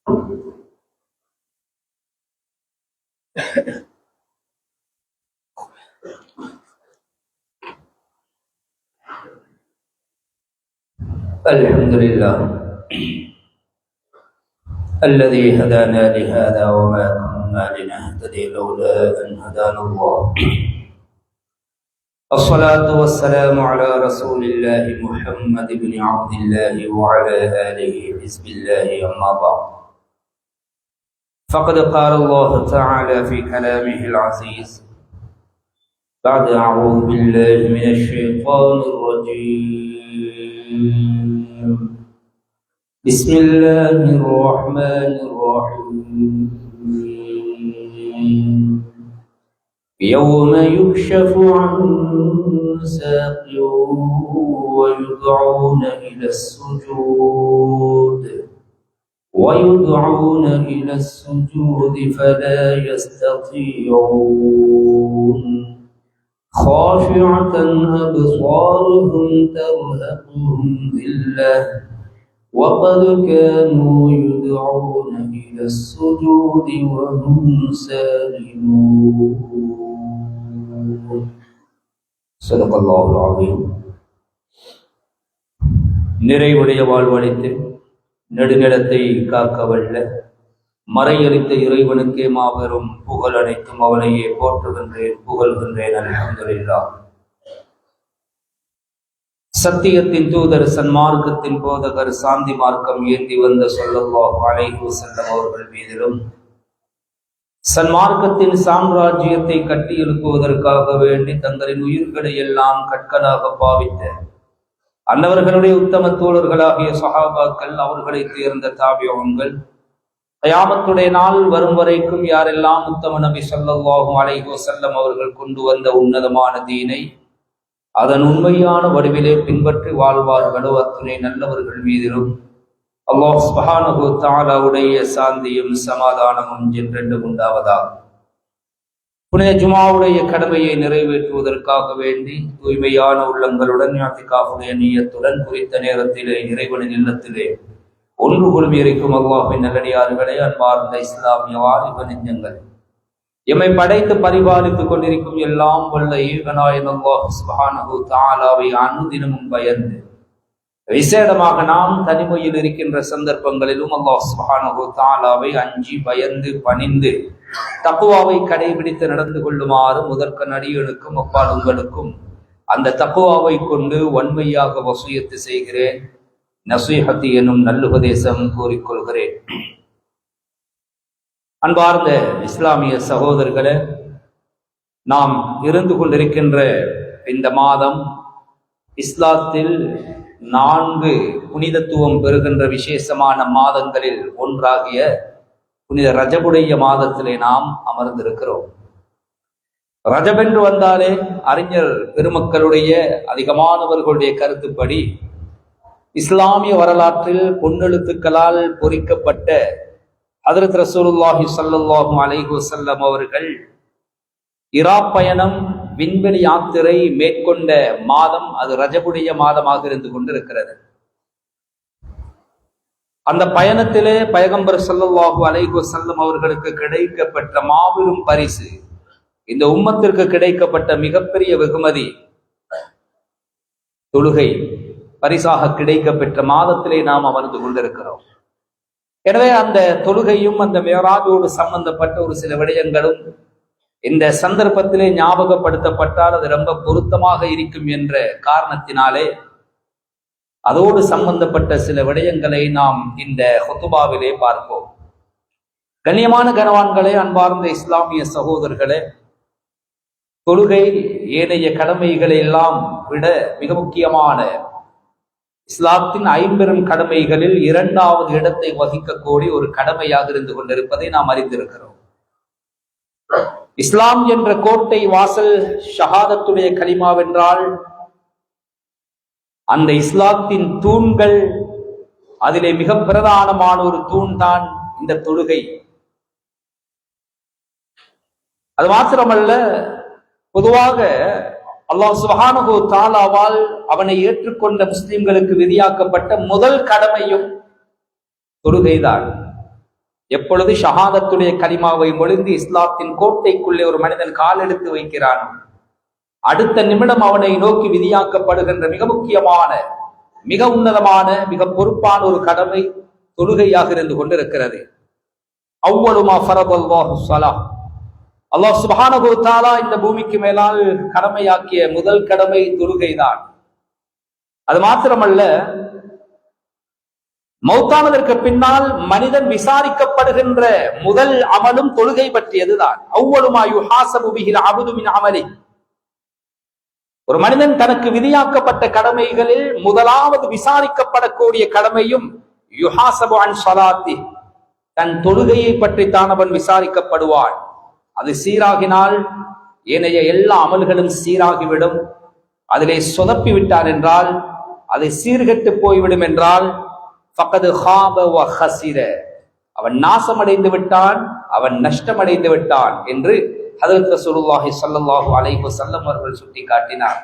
الحمد لله الذي هدانا لهذا وما كنا لنهتدي لولا أن هدانا الله. الصلاة والسلام على رسول الله محمد بن عبد الله وعلى آله حزب الله. أما بعد، فقد قال الله تعالى في كلامه العزيز بعد أعوذ بالله من الشيطان الرجيم. بسم الله الرحمن الرحيم. يوم يكشف عن ساق ويدعون إلى السجود فلا يستطيعون. خاشعة أبصارهم ترهقهم ذلة وقد كانوا يدعون إلى السجود وهم سالمون. صدق الله العظيم. நிறைவுடைய வாழ்வளித்து நெடுநிலத்தை காக்க வல்ல மறையளித்த இறைவனுக்கே மாபெரும் புகழ் அனைத்தும் அவனையே போற்றுகின்றேன், புகழ்கின்றேன். அல்ஹம்துலில்லாஹ். சத்தியத்தின் தூதர், சன்மார்க்கத்தின் போதகர், சாந்தி மார்க்கம் ஏந்தி வந்த ஸல்லல்லாஹு அலைஹி வஸல்லம் அவர்கள் மீதிலும், சன்மார்க்கத்தின் சாம்ராஜ்யத்தை கட்டி எழுப்புவதற்காக வேண்டி தங்களின் உயிர்களை எல்லாம் கற்களாக பாவித்த அன்னவர்களுடைய உத்தம தோழர்களாகிய சஹாபாக்கள், அவர்களை தேர்ந்த தாபிஊன்கள், கயாமத்துடைய நாள் வரும் வரைக்கும் யாரெல்லாம் உத்தம நபி ஸல்லல்லாஹு அலைஹி வஸல்லம் அவர்கள் கொண்டு வந்த உன்னதமான தீனை அதன் உண்மையான வடிவிலே பின்பற்றி வாழ்வார்களோ அத்துணை நல்லவர்கள் மீதிலும் அல்லாஹ் சுப்ஹானஹு வ தஆலாவுடைய சாந்தியும் சமாதானமும் என்றென்றும் உண்டாவதாக. புனித ஜுமாவுடைய கடமையை நிறைவேற்றுவதற்காக வேண்டி தூய்மையான உள்ளங்களுடன் இஅ்திகாஃபுடைய நிய்யத்துடன் குறித்த நேரத்திலே இறைவனின் இல்லத்திலே ஒன்று குழுமி இருக்கும் அல்லாஹ்வின் நல்லடியார்களே, அன்பார்ந்த இஸ்லாமிய வாலிப நெஞ்சங்கள், எம்மை படைத்து பரிபாலித்துக் கொண்டிருக்கும் எல்லாம் வல்ல ஏகநாயன் அல்லாஹ் சுப்ஹானஹு வ தஆலாவை அனுதினமும் பயந்து, விசேடமாக நாம் தனிமையில் இருக்கின்ற சந்தர்ப்பங்களிலும் அல்லாஹ் சுப்ஹானஹு வ தஆலாவை அஞ்சி பயந்து பணிந்து தக்வாவை கடைபிடித்து நடந்து கொள்ளுமாறு முதற்க நடிகனுக்கும் அப்பால் உங்களுக்கும் அந்த தக்வாவை கொண்டு வன்மையாக வசியத்து செய்கிறேன். நசீஹத் எனும் நல்லுபதேசம் கூறிக்கொள்கிறேன். அன்பார்ந்த இஸ்லாமிய சகோதரர்களே, நாம் இருந்து கொண்டிருக்கின்ற இந்த மாதம் இஸ்லாத்தில் 4 புனிதத்துவம் பெறுகின்ற விசேஷமான மாதங்களில் ஒன்றாகிய புனித ரஜபுடைய மாதத்திலே நாம் அமர்ந்திருக்கிறோம். ரஜப் என்று வந்தாலே அறிஞர் பெருமக்களுடைய அதிகமானவர்களுடைய கருத்துப்படி இஸ்லாமிய வரலாற்றில் பொன்னெழுத்துக்களால் பொறிக்கப்பட்ட ஹதரத் ரசூலுல்லாஹி ஸல்லல்லாஹு அலைஹி வஸல்லம் அவர்கள் இராப் பயணம், விண்வெளி யாத்திரை மேற்கொண்ட மாதம் அது ரஜபுடைய மாதமாக இருந்து கொண்டிருக்கிறது. அந்த பயணத்திலே பைகம்பர் ஸல்லல்லாஹு அலைஹி வஸல்லம் அவர்களுக்கு கிடைக்கப்பட்ட மாபெரும் பரிசு, இந்த உம்மத்திற்கு கிடைக்கப்பட்ட மிகப்பெரிய வெகுமதி தொழுகை பரிசாக கிடைக்கப்பெற்ற மாதத்திலே நாம் அமர்ந்து கொண்டிருக்கிறோம். எனவே அந்த தொழுகையும் அந்த மிஅராஜோடு சம்பந்தப்பட்ட ஒரு சில விடயங்களும் இந்த சந்தர்ப்பத்திலே ஞாபகப்படுத்தப்பட்டால் அது ரொம்ப பொருத்தமாக இருக்கும் என்ற காரணத்தினாலே அதோடு சம்பந்தப்பட்ட சில விடயங்களை நாம் இந்த ஹுதுபாவிலே பார்ப்போம். கண்ணியமான கனவான்களே, அன்பார்ந்த இஸ்லாமிய சகோதரர்களே, தொழுகை ஏனைய கடமைகளை எல்லாம் விட மிக முக்கியமான இஸ்லாத்தின் 50 கடமைகளில் 2வது இடத்தை வகிக்கக்கூடிய ஒரு கடமையாக இருந்து கொண்டிருப்பதை நாம் அறிந்திருக்கிறோம். இஸ்லாம் என்ற கோட்டை வாசல் ஷஹாதத்துடைய கலிமாவென்றால் அந்த இஸ்லாத்தின் தூண்கள், அதிலே மிக பிரதானமான ஒரு தூண் தான் இந்த தொழுகை. அது மாத்திரமல்ல, பொதுவாக அல்லாஹ் சுப்ஹானஹு வ தஆலாவால் அவனை ஏற்றுக்கொண்ட முஸ்லிம்களுக்கு விதியாக்கப்பட்ட முதல் கடமையும் தொழுகைதான். எப்பொழுது ஷஹாதத்துடைய கலிமாவை மொழிந்து இஸ்லாத்தின் கோட்டைக்குள்ளே ஒரு மனிதன் கால் எடுத்து வைக்கிறான், அடுத்த நிமிடம் அவனை நோக்கி விதியாக்கப்படுகின்ற மிக முக்கியமான, மிக உன்னதமான, மிக பொறுப்பான ஒரு கடமை தொழுகையாக இருந்து கொண்டிருக்கிறது. அவ்வளுமா ஃபரதல்லாஹு ஸலாஹ், அல்லாஹ் சுப்ஹானஹு வ தஆலா இந்த பூமிக்கு மேலால் கடமையாக்கிய முதல் கடமை தொழுகைதான். அது மாத்திரமல்ல, மௌத்தானதற்கு பின்னால் மனிதன் விசாரிக்கப்படுகின்ற முதல் அமலும் தொழுகை பற்றியதுதான். அவ்வளுமா யுஹாஸபு பிஹில் அப்து மின் அமலி, ஒரு மனிதன் தனக்கு விதியாக்கப்பட்ட கடமைகளில் முதலாவது விசாரிக்கப்படக்கூடிய கடமையும் யுஹாஸபு அன் ஸலாத்தி, தன் தொழுகையை பற்றித்தான் அவன் விசாரிக்கப்படுவான். அது சீராகினால் ஏனைய எல்லா அமல்களும் சீராகிவிடும். அதிலே சொதப்பி விட்டான் என்றால், அதை சீர்கெட்டு போய்விடும் என்றால், ஃபக்கது ஹாப வ ஹஸிர, அவன் நாசமடைந்து விட்டான், அவன் நஷ்டமடைந்து விட்டான் என்று ஹதரத் ரசூலுல்லாஹி ஸல்லல்லாஹு அலைஹி வஸல்லம் அவர்கள் சுட்டி காட்டினார்.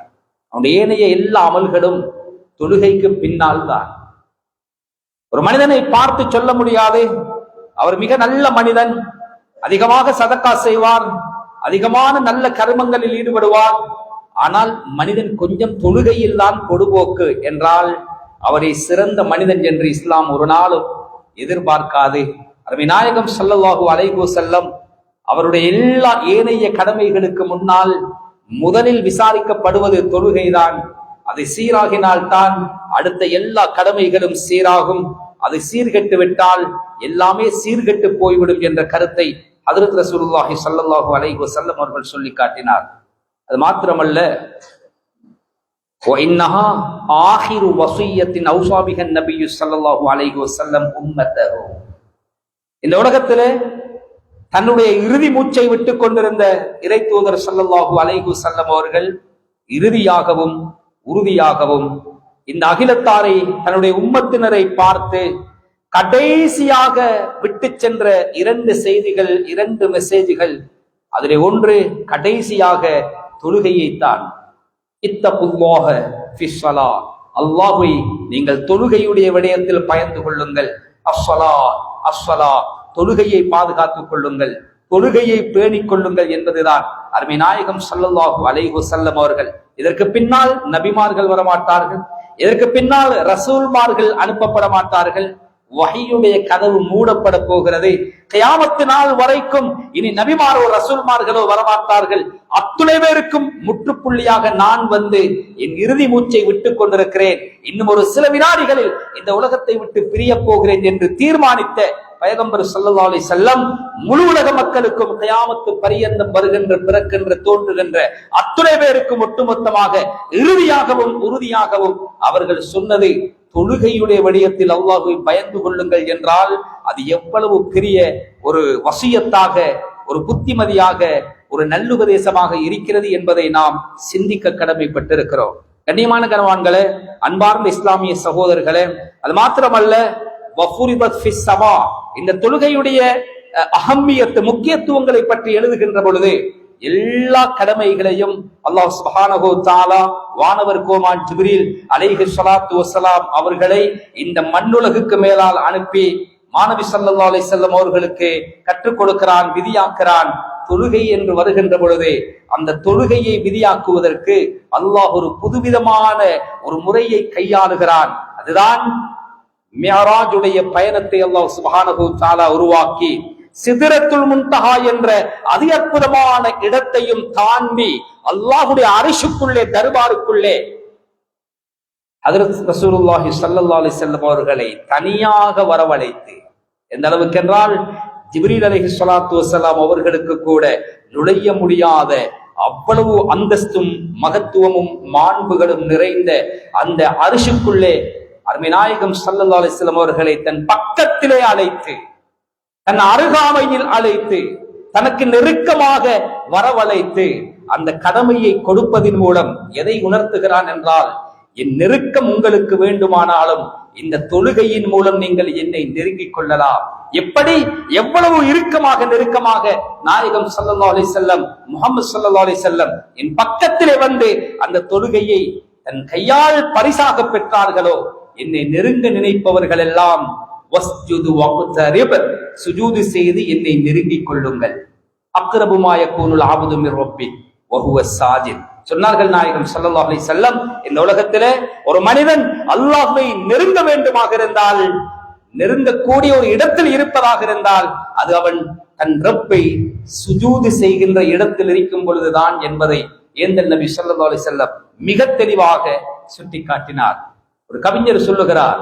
அவனுடைய ஏனைய எல்லா அமல்களும் தொழுகைக்கு பின்னால் தான். ஒரு மனிதனை பார்த்து சொல்ல முடியாது அவர் மிக நல்ல மனிதன், அதிகமாக சதக்கா செய்வார், அதிகமான நல்ல கர்மங்களில் ஈடுபடுவார், ஆனால் மனிதன் கொஞ்சம் தொழுகையில் தான் பொடுபோக்கு என்றால் அவரை சிறந்த மனிதன் என்று இஸ்லாம் ஒரு நாளும் எதிர்பார்க்காது. அருமை நாயகம் ஸல்லல்லாஹு அலைஹி வஸல்லம் அவருடைய எல்லா ஏனைய கடமைகளுக்கு முன்னால் முதலில் விசாரிக்கப்படுவது தொழுகைதான். அது சீராகினால்தான் அடுத்த எல்லா கடமைகளும் சீராகும். அது சீர்கெட்டு விட்டால் எல்லாமே சீர்கெட்டு போய்விடும் என்ற கருத்தை ஹஜ்ரத் ரசூலுல்லாஹி ஸல்லல்லாஹு அலைஹி வஸல்லம் அவர்கள் சொல்லி காட்டினார். அது மாத்திரமல்ல, وَإِنَّهَا آخِرُ وَصِيَّةٍ أَوْصَى بِهَا النَّبِيُّ صلى الله عليه وسلم أُمَّتَهُ. இந்த உலகத்திலே தன்னுடைய இறுதி மூச்சை விட்டுக் கொண்டிருந்த இறை தூதர் ஸல்லல்லாஹு அலைஹி வஸல்லம் அவர்கள் இறுதியாகவும் உறுதியாகவும் இந்த அகிலத்தாரை, தன்னுடைய உம்மத்தினரை பார்த்து கடைசியாக விட்டு சென்ற இரண்டு செய்திகள், இரண்டு மெசேஜ்கள். அதிலே ஒன்று கடைசியாக தொழுகையைத்தான். இத்தகுல்லாஹ ஃபிஸ்ஸலா, அல்லாஹ்வை நீங்கள் தொழுகையுடைய விடயத்தில் பயந்து கொள்ளுங்கள். அஸ்ஸலா அஸ்ஸலா, தொழுகையை பாதுகாத்துக் கொள்ளுங்கள், தொழுகையை பேணிக் கொள்ளுங்கள் என்பதுதான் அருமை நாயகம் ஸல்லல்லாஹு அலைஹி வஸல்லம் அவர்கள். இதற்கு பின்னால் நபிமார்கள் வரமாட்டார்கள், இதற்கு பின்னால் ரசூல்மார்கள் அனுப்பப்பட மாட்டார்கள். வஹீயுடைய கதவு மூடப்பட போகிறது. கியாமத்து நாள் வரைக்கும் இனி நபிமாரோ ரசூல்மார்களோ வரமாட்டார்கள். அத்துணை பேருக்கும் முற்றுப்புள்ளியாக நான் வந்து என் இறுதி மூச்சை விட்டுக் கொண்டிருக்கிறேன், இன்னும் ஒரு சில வினாடிகளில் இந்த உலகத்தை விட்டு பிரிய போகிறேன் என்று தீர்மானித்த பைகம்பர் ஸல்லல்லாஹு அலைஹி வஸல்லம் முழு உலக மக்களுக்கும் கியாமத்து பரியந்தம் வருகின்ற, பிறக்கின்ற, தோன்றுகின்ற அத்துணை பேருக்கும் ஒட்டுமொத்தமாக இறுதியாகவும் உறுதியாகவும் அவர்கள் சொன்னது தொழுகையுடைய விடயத்தில் அல்லாஹ்வை பயந்து கொள்ளுங்கள் என்றால் அது எவ்வளவு பெரிய ஒரு வசியத்தாக, ஒரு புத்திமதியாக, ஒரு நல்லுபதேசமாக இருக்கிறது என்பதை நாம் சிந்திக்க கடமைப்பட்டிருக்கிறோம். கண்ணியமான கனவான்களே, அன்பார்ந்த இஸ்லாமிய சகோதரர்களே, அது மாத்திரமல்ல, இந்த தொழுகையுடைய அஹம்மியத்து, முக்கியத்துவங்களை பற்றி எழுதுகின்ற பொழுது எல்லா கடமைகளையும் அல்லாஹ் சுப்ஹானஹு வ தஆலா வானவர் கோமான் ஜிப்ரீல் அலைஹி ஸலாத்து வஸ்ஸலாம் அவர்களை இந்த மண்ணுலகுக்கு மேலால் அனுப்பி மாநபி ஸல்லல்லாஹு அலைஹி வஸல்லம் அவர்களுக்கு கற்றுக் கொடுக்கிறான், விதியாக்குறான். தொழுகை என்று வருகின்ற பொழுது அந்த தொழுகையை விதியாக்குவதற்கு அல்லாஹ் ஒரு புதுவிதமான ஒரு முறையை கையாளுகிறான். அதுதான் மிஅராஜுடைய பயணத்தை அல்லாஹ் சுப்ஹானஹு வ தஆலா உருவாக்கி சிதறத்துல் முன்தஹா என்ற அதி அற்புதமான இடத்தையும் தாண்டி அல்லாஹ்வுடைய அரிஷுக்குள்ளே, தர்பாருக்குள்ளே ஹஜ்ரத் ரசூலுல்லாஹி ஸல்லல்லாஹு அலைஹி வஸல்லம் அவர்களை தனியாக வரவழைத்து, எந்த அளவுக்கு என்றால் ஜிப்ரீல் அலைஹிஸ்ஸலாத்து வஸ்ஸலாம் அவர்களுக்கு கூட நுழைய முடியாத அவ்வளவு அந்தஸ்தும் மகத்துவமும் மாண்புகளும் நிறைந்த அந்த அரிஷுக்குள்ளே அருமை நாயகம் ஸல்லல்லாஹு அலைஹி வஸல்லம் அவர்களை தன் பக்கத்திலே அழைத்து, தன் அருகாமையில் அழைத்து, தனக்கு நெருக்கமாக வரவழைத்து அந்த கடமையை கொடுப்பதின் மூலம் எதை உணர்த்துகிறான் என்றால், என் நெருக்கம் உங்களுக்கு வேண்டுமானாலும் இந்த தொழுகையின் மூலம் நீங்கள் என்னை நெருங்கிக் கொள்ளலாம். எப்படி, எவ்வளவு இறுக்கமாக நெருக்கமாக நாயகம் ஸல்லல்லாஹு அலைஹி வஸல்லம், முஹம்மது ஸல்லல்லாஹு அலைஹி வஸல்லம் என் பக்கத்திலே வந்து அந்த தொழுகையை தன் கையால் பரிசாக பெற்றார்களோ, என்னை நெருங்க நினைப்பவர்கள் எல்லாம் வஸ்ஜுது வக்தரிப், சுஜூது செய்து என்னை நெருங்கிக் கொள்ளுங்கள். அக்ரபுமா யகூனுல் அப்து மிர் ரப்பி வஹுவ சாஜித். சொன்னார்கள் நாயகம் ஸல்லல்லாஹு அலைஹி வஸல்லம், இந்த உலகத்திலே ஒரு மனிதன் அல்லாஹ்வை நெருங்க வேண்டுமாக இருந்தால், நெருங்கக்கூடிய ஒரு இடத்தில் இருப்பதாக இருந்தால், அது அவன் தன் ரப்பை சுஜூது செய்கின்ற இடத்தில் இருக்கும் பொழுதுதான் என்பதை ஏந்தல் நபி ஸல்லல்லாஹு அலைஹி வஸல்லம் மிக தெளிவாக சுட்டி காட்டினார். ஒரு கவிஞர் சொல்லுகிறார்,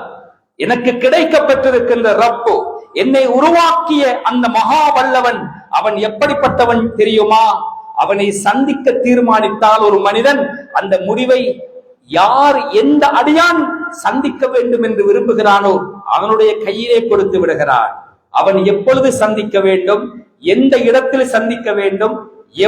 எனக்கு கிடைக்கப்பட்டிருக்கின்ற ரப்பு, என்னை உருவாக்கிய அந்த மகா வல்லவன், அவன் எப்படிப்பட்டவன் தெரியுமா? அவனை சந்திக்க தீர்மானித்தால் ஒரு மனிதன், அந்த முடிவை யார் எந்த அடியான் சந்திக்க வேண்டும் என்று விரும்புகிறானோ அவனுடைய கையிலே கொடுத்து விடுகிறான். அவன் எப்பொழுது சந்திக்க வேண்டும், எந்த இடத்தில் சந்திக்க வேண்டும்,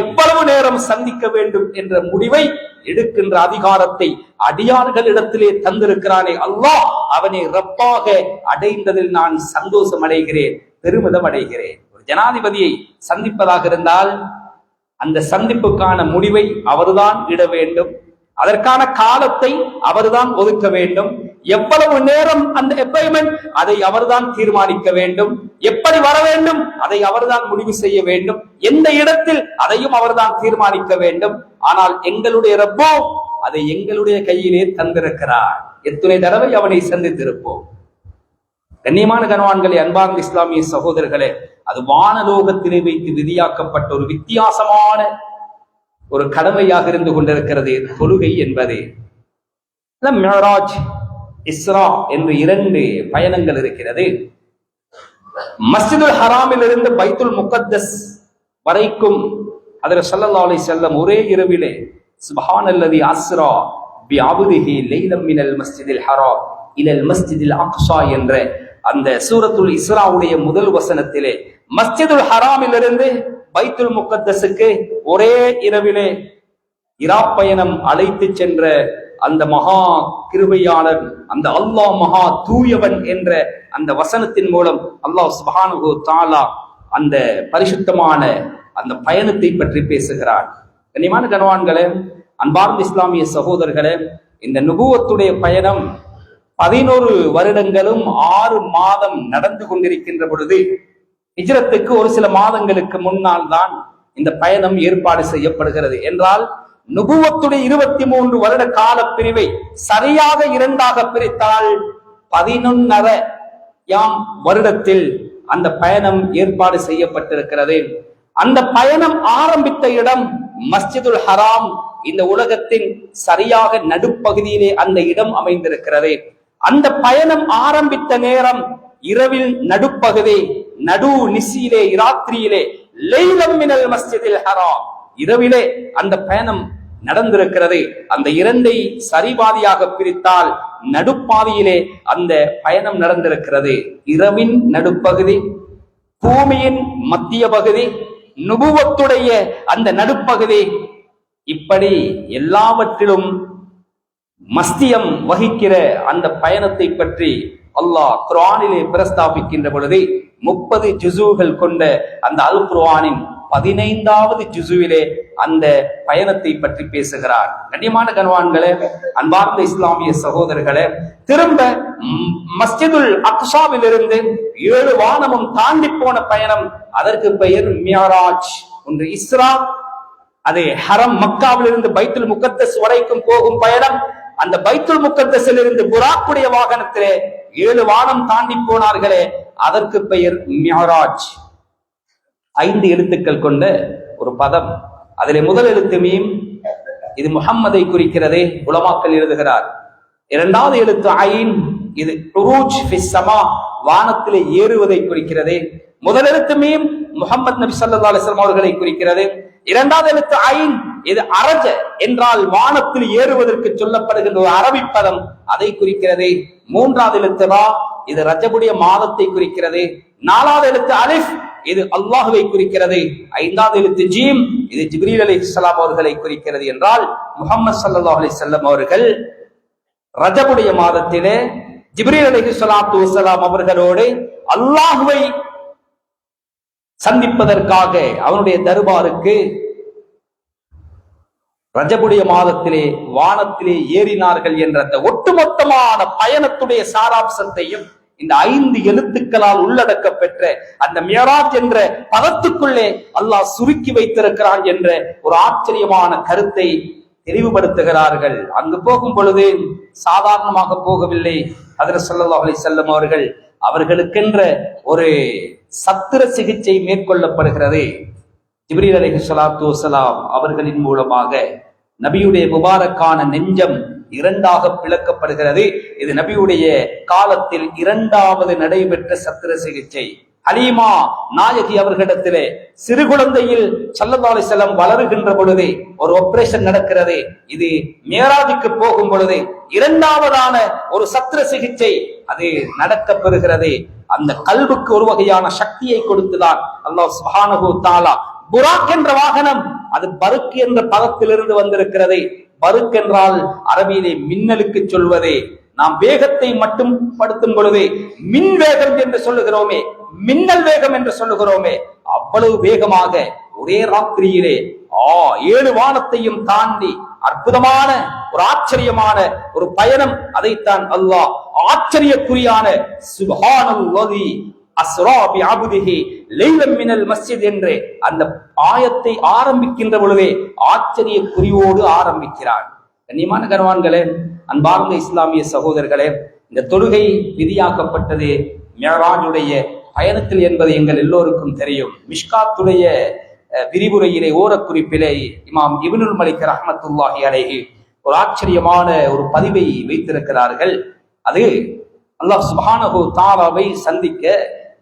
எவ்வளவு நேரம் சந்திக்க வேண்டும் என்ற முடிவை எடுக்கின்ற அதிகாரத்தை அடியார்களிடத்திலே தந்திருக்கிறானே அல்லாஹ், அவனை ரப்பாக அடைந்ததில் நான் சந்தோஷம் அடைகிறேன், பெருமிதம் அடைகிறேன். ஒரு ஜனாதிபதியை சந்திப்பதாக இருந்தால் அந்த சந்திப்புக்கான முடிவை அவர்தான் இட வேண்டும், அதற்கான காலத்தை அவர்தான் ஒதுக்க வேண்டும், எவ்வளவு நேரம் அந்த அப்பாயின்மெண்ட் அதை அவர்தான் தீர்மானிக்க வேண்டும், எப்படி வர வேண்டும் அதை அவர்தான் முடிவு செய்ய வேண்டும், எந்த இடத்தில் அதையும் அவர்தான் தீர்மானிக்க வேண்டும். ஆனால் எங்களுடைய ரப்போ அதை எங்களுடைய கையிலே தந்திருக்கிறார். எத்தனை தடவை அவனை சந்தித்திருப்போம். கண்ணியமான கனவான்களே, அன்பார்ந்த இஸ்லாமிய சகோதரர்களே, அது வானலோகத்திலே வைத்து விதியாக்கப்பட்ட ஒரு வித்தியாசமான ஒரு கடமையாக இருந்து கொண்டிருக்கிறது தொழுகை என்பது. மிஅராஜ், இஸ்ரா என்று 2 பயணங்கள் இருக்கிறது. மஸ்ஜிதுல் ஹராமில் இருந்து பைத்துல் முகத்தஸ் வரைக்கும் ஹஜ்ரத் ஸல்லல்லாஹு அலைஹி வஸல்லம் ஒரே இரவிலே சுப்ஹானல்லதி அஸ்ரா பி அப்திஹி லைலம் மினல் மஸ்ஜிதில் ஹராம் இலல் மஸ்ஜிதில் அக்ஸா என்ற அந்த சூரத்துல் இஸ்ராவுடைய முதல் வசனத்திலே மஸ்ஜிதுல் ஹராமில் இருந்து பைத்துல் முகத்தஸுக்கு ஒரே இரவிலே இராப்பயணம் அழைத்து சென்ற அந்த மகா கிருபையாளர், அந்த அல்லாஹ் மகா தூயவன் என்ற அந்த வசனத்தின் மூலம் அல்லாஹ் சுப்ஹானஹு வ தஆலா அந்த பரிசுத்தமான அந்த பயணத்தை பற்றி பேசுகிறார். கண்ணியமான கனவான்களே, அன்பார்ந்த இஸ்லாமிய சகோதரர்களே, இந்த நுபுவத்துடைய பயணம் 11 வருடங்களும் 6 மாதம் நடந்து கொண்டிருக்கின்ற பொழுது, ஹிஜ்ரத்துக்கு ஒரு சில மாதங்களுக்கு முன்னால் தான் இந்த பயணம் ஏற்பாடு செய்யப்படுகிறது. என்றால் நுபுவத்துடைய 23 வருட கால பிரிவை சரியாக 2ஆக பிரித்தால் 11.5 வருடத்தில் அந்த பயணம் ஏற்பாடு செய்யப்பட்டிருக்கிறது. அந்த பயணம் ஆரம்பித்த இடம் மஸ்ஜிதுல் ஹராம். இந்த உலகத்தின் சரியாக நடுப்பகுதியிலே அந்த இடம் அமைந்திருக்கிறது. அந்த பயணம் ஆரம்பித்த நேரம் இரவில் நடுப்பகுதி, நடு நிசியிலே, இராத்திரியிலே, லைலம் மினல் மஸ்ஜிதில் ஹராம், இரவிலே அந்த பயணம் நடந்திருக்கிறது. அந்த 2ஐ சரிபாதியாக பிரித்தால் நடுப்பாதியிலே அந்த பயணம் நடந்திருக்கிறது. இரவின் நடுப்பகுதி, பூமியின் மத்திய பகுதி, நுபுவத்துடைய அந்த நடுப்பகுதி, இப்படி எல்லாவற்றிலும் மஸ்தியம் வகிக்கிற அந்த பயணத்தை பற்றி அல்லாஹ் குர்ஆனிலே பிரஸ்தாபிக்கின்ற பொழுது 30 ஜுஸுகள் கொண்ட அந்த அல் குர்ஆனின் 15வது ஜுஸுவிலே அந்த பயணத்தை பற்றி பேசுகிறார். கண்ணியமான கனவான்களே, அன்பார்ந்த இஸ்லாமிய சகோதரர்களே, திரும்ப மஸ்ஜிதுல் அக்ஸாவில் இருந்து 7 வானமும் தாண்டி போன பயணம், அதற்கு பெயர் மிஅராஜ். ஒன்று இஸ்ரா, அது ஹரம் மக்காவில் இருந்து பைத்துல் முகத்தஸ் வரைக்கும் போகும் பயணம். அந்த பைத்துல் முகத்தஸில் இருந்து புராக்குடைய வாகனத்திலே 7 வானம் தாண்டி போனார்களே, அதற்கு பெயர் மிஅராஜ். 5 எழுத்துக்கள் கொண்ட ஒரு பதம். அதிலே முதல் எழுத்து மீம், இது முஹம்மதை குறிக்கிறதே, உலமாக்கள் எழுதுகிறார். 2வது எழுத்து ஐன், இது உரூஜ் ஃபிஸ் ஸமா, வானத்திலே ஏறுவதை குறிக்கிறது. முதல் எழுத்து மீம் முஹம்மது நபி ஸல்லல்லாஹு அலைஹி வஸல்லம் அவர்களை குறிக்கிறது. 2வது எழுத்து ஐன், இது அரஜ என்றால் வானத்தில் ஏறுவதற்கு சொல்லப்படுகின்ற ஒரு அரபி பதம், அதை குறிக்கிறது. 3வது எழுத்து ரா, இது ரஜபுடைய மாதத்தை குறிக்கிறது. 4வது எழுத்து அலிஃப், இது அல்லாஹ்வை குறிக்கிறது. 5வது எழுத்து ஜீம், இது ஜிப்ரீல் அலைஹிஸ்ஸலாம் அவர்களை குறிக்கிறது. என்றால் முஹம்மது ஸல்லல்லாஹு அலைஹி வஸல்லம் அவர்கள் ரஜபுடைய மாதத்திலே ஜிப்ரீல் அலைஹிஸ்ஸலாத்து வஸலாம் அவர்களோடு அல்லாஹ்வை சந்திப்பதற்காக அவனுடைய தர்பாருக்கு ரஜபுடைய மாதத்திலே வானத்திலே ஏறினார்கள் என்ற அந்த ஒட்டுமொத்தமான பயணத்துடைய சாராம்சத்தையும் இந்த 5 எழுத்துக்களால் உள்ளடக்க பெற்ற அந்த மியராஜ் என்ற பதத்துக்குள்ளே அல்லாஹ் சுருக்கி வைத்திருக்கிறான் என்ற ஒரு ஆச்சரியமான கருத்தை தெளிவுபடுத்துகிறார்கள். அங்கு போகும் பொழுது சாதாரணமாக போகவில்லை. ஹஜ்ரத் ஸல்லல்லாஹு அலைஹி வஸல்லம் அவர்களுக்கென்ற ஒரு சத்திர சிகிச்சை மேற்கொள்ளப்படுகிறது. ஜிப்ரீல் அலைஹிஸ்ஸலாத்து வஸலாம் அவர்களின் மூலமாக நபியுடைய முபாரக்கான நெஞ்சம் 2ஆக பிளக்கப்படுகிறது. இது நபியுடைய காலத்தில் 2வது நடைபெற்ற சத்திர சிகிச்சை. ஹலீமா நாயகி அவர்களிடத்திலே சிறு குழந்தையில் ஸல்லல்லாஹு அலைஹி வஸல்லம் வளருகின்ற பொழுது ஒரு ஆபரேஷன் நடக்கிறது. இது மியராஜுக்கு போகும் பொழுது 2வதான ஒரு சத்திர சிகிச்சை அது நடக்கப்பெறுகிறது. அந்த கல்புக்கு ஒரு வகையான சக்தியை கொடுத்துதான் அல்லாஹ் சுப்ஹானஹு வ தஆலா புராக் என்ற வாகனம், அது பருக்கு என்ற பதத்திலிருந்து வந்திருக்கிறது. பருக்கு என்றால் அரபியிலே மின்னலுக்கு சொல்வதே. நாம் வேகத்தை மட்டும் படுத்தும் பொழுது மின் வேகம் என்று சொல்லுகிறோமே, மின்னல் வேகம் என்று சொல்லுகிறோமே, அவ்வளவு வேகமாக ஒரே ராத்திரியிலே 7 வானத்தையும் தாண்டி அற்புதமான ஒரு ஆச்சரியமான ஒரு பயணம். அதைத்தான் அல்லாஹ் ஆச்சரியக்குரியான சுப்ஹானல்லாஹி அஸ்ரா பி அப்திஹி லைலம் மினல் மஸ்ஜித் என்று அந்த ஆயத்தை ஆரம்பிக்கின்ற பொழுதே ஆச்சரியக்குறியோடு ஆரம்பிக்கிறான். கண்ணியமான கனவான்களே, அன்பார்ந்த இஸ்லாமிய சகோதரர்களே, இந்த தொழுகை விதியாக்கப்பட்டது மியராஜுடைய பயணத்தில் என்பது எங்கள் எல்லோருக்கும் தெரியும். மிஷ்காத்துடைய விரிவுரையிலே ஓரக்குறிப்பிலே இமாம் இப்னுல் மலிக் ரஹ்மத்துல்லாஹி அலைஹி ஒரு ஆச்சரியமான ஒரு பதிவை வைத்திருக்கிறார்கள். அது அல்லாஹ் சுப்ஹானஹு வ தஆலாவை சந்திக்க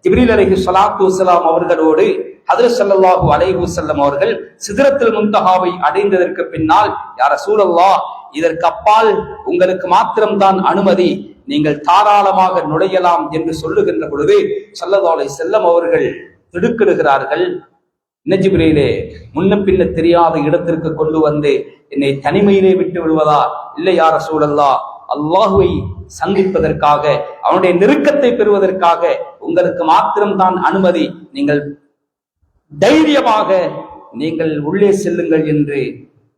ஜிப்ரீல் அலைஹிஸ்ஸலாத்து வஸலாம் அவர்களோடு ஹஜ்ரத் ஸல்லல்லாஹு அலைஹி வஸல்லம் அவர்கள் சித்ரத்துல் முன்தஹாவை அடைந்ததற்கு பின்னால், யா ரசூலல்லாஹ், இதற்கு அப்பால் உங்களுக்கு மாத்திரம்தான் அனுமதி, நீங்கள் தாராளமாக நுழையலாம் என்று சொல்லுகின்ற பொழுது ஸல்லல்லாஹு அலைஹி வஸல்லம் அவர்கள் திடுக்கிடுகிறார்கள். என்ன ஜிப்ரீலே, முன்ன பின்ன தெரியாத இடத்திற்கு கொண்டு வந்து என்னை தனிமையிலே விட்டு விடுவதா? இல்லை யா ரசூலல்லாஹ், அல்லாஹுவை சந்திப்பதற்காக, அவனுடைய நெருக்கத்தை பெறுவதற்காக உங்களுக்கு மாத்திரம்தான் அனுமதி, நீங்கள் தைரியமாக நீங்கள் உள்ளே செல்லுங்கள் என்று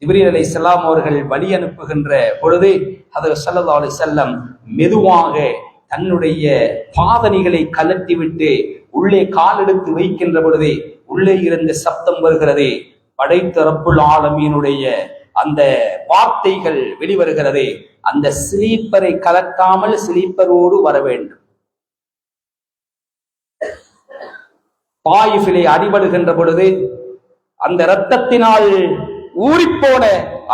ஜிப்ரீல் அலைஹிஸ்ஸலாம் அவர்கள் வழி அனுப்புகின்ற பொழுது ஹஜ்ரத் ஸல்லல்லாஹு அலைஹி வஸல்லம் மெதுவாக தன்னுடைய பாதணிகளை கலட்டிவிட்டு உள்ளே கால் எடுத்து வைக்கின்ற பொழுது உள்ளே இருந்த சப்தம் வருகிறது. படைத்த ரப்புல் ஆலமீனுடைய அந்த வார்த்தைகள் வெளிவருகிறது. அந்த ஸ்லீப்பரை கலட்டாமல் ஸ்லீப்பரோடு வர வேண்டும். தாயிஃபிலே அடிபடுகின்ற பொழுது அந்த இரத்தத்தினால் ஊறிப்போன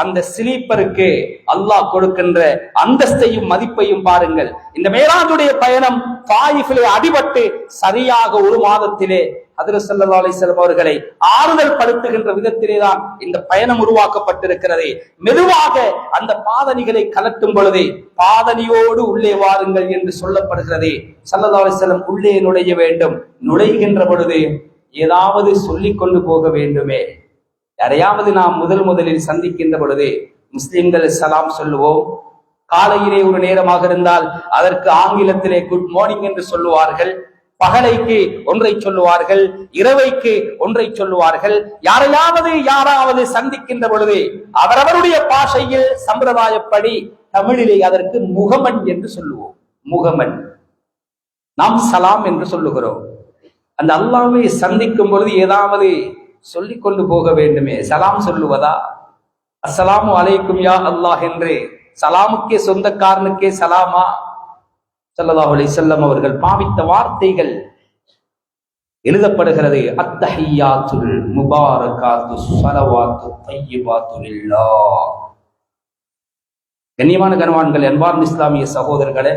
அந்த ஸ்லீப்பருக்கு அல்லாஹ் கொடுக்கின்ற அந்தஸ்தையும் மதிப்பையும் பாருங்கள். இந்த மேராஜுடைய பயணம் தாயிஃபிலே அடிபட்டு சரியாக 1 மாதத்திலே ஹஜ்ரத் ஸல்லல்லாஹு அலைஹி வஸல்லம் அவர்களை ஆறுதல் படுத்துகின்ற விதத்திலே தான் இந்த பயணம் உருவாக்கப்பட்டிருக்கிறது. மெதுவாக அந்த பாதணிகளை கலட்டும் பொழுது பாதணியோடு உள்ளே வாருங்கள் என்று சொல்லப்படுகிறது. ஸல்லல்லாஹு அலைஹி வஸல்லம் உள்ளே நுழைய வேண்டும். நுழைகின்ற பொழுது ஏதாவது சொல்லிக் கொண்டு போக வேண்டுமே. யாரையாவது நாம் முதலில் சந்திக்கின்ற பொழுது முஸ்லிம்கள் சலாம் சொல்லுவோம். காலையிலே ஒரு நேரமாக இருந்தால் அதற்கு ஆங்கிலத்திலே குட் மார்னிங் என்று சொல்லுவார்கள். பகலைக்கு ஒன்றை சொல்லுவார்கள், இரவைக்கு ஒன்றை சொல்லுவார்கள். யாராவது சந்திக்கின்ற பொழுது அவரவருடைய பாஷையில் சம்பிரதாயப்படி தமிழிலே அதற்கு முகமன் என்று சொல்லுவோம். முகமன், நாம் சலாம் என்று சொல்லுகிறோம். அந்த அல்லாஹ்வை சந்திக்கும் பொழுது ஏதாவது சொல்லிக் கொண்டு போக வேண்டுமே. சலாம் சொல்லுவதா? அஸ்ஸலாமு அலைக்கும் யா அல்லாஹ் என்று சலாமுக்கே சொந்தக்காரனுக்கே சலாமா? ஸல்லல்லாஹு அலைஹி வஸல்லம் அவர்கள் பாவித்த வார்த்தைகள் எழுதப்படுகிறது. அத்தஹியாத்துல் முபாரகாத்து ஸலவாத்து தய்யிபாத்து லில்லாஹ். கண்ணியமான கனவான்கள், அன்பார்ந்த இஸ்லாமிய சகோதரர்களே,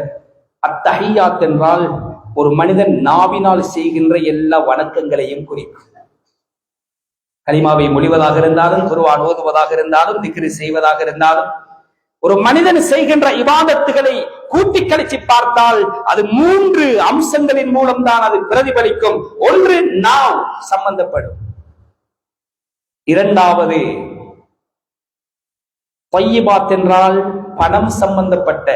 அத்தஹியாத் என்றால் ஒரு மனிதன் நாவினால் செய்கின்ற எல்லா வணக்கங்களையும் குறிக்கும். கலிமாவை மொழிவதாக இருந்தாலும், குர்ஆன் ஓதுவதாக இருந்தாலும், திக்ர் செய்வதாக இருந்தாலும், ஒரு மனிதன் செய்கின்ற இபாதத்துகளை கூட்டி கழிச்சு பார்த்தால் அது 3 அம்சங்களின் மூலம் தான் அது பிரதிபலிக்கும். ஒன்று நாவ் சம்பந்தப்படும். இரண்டாவது தய்யிபாத் என்றால் பணம் சம்பந்தப்பட்ட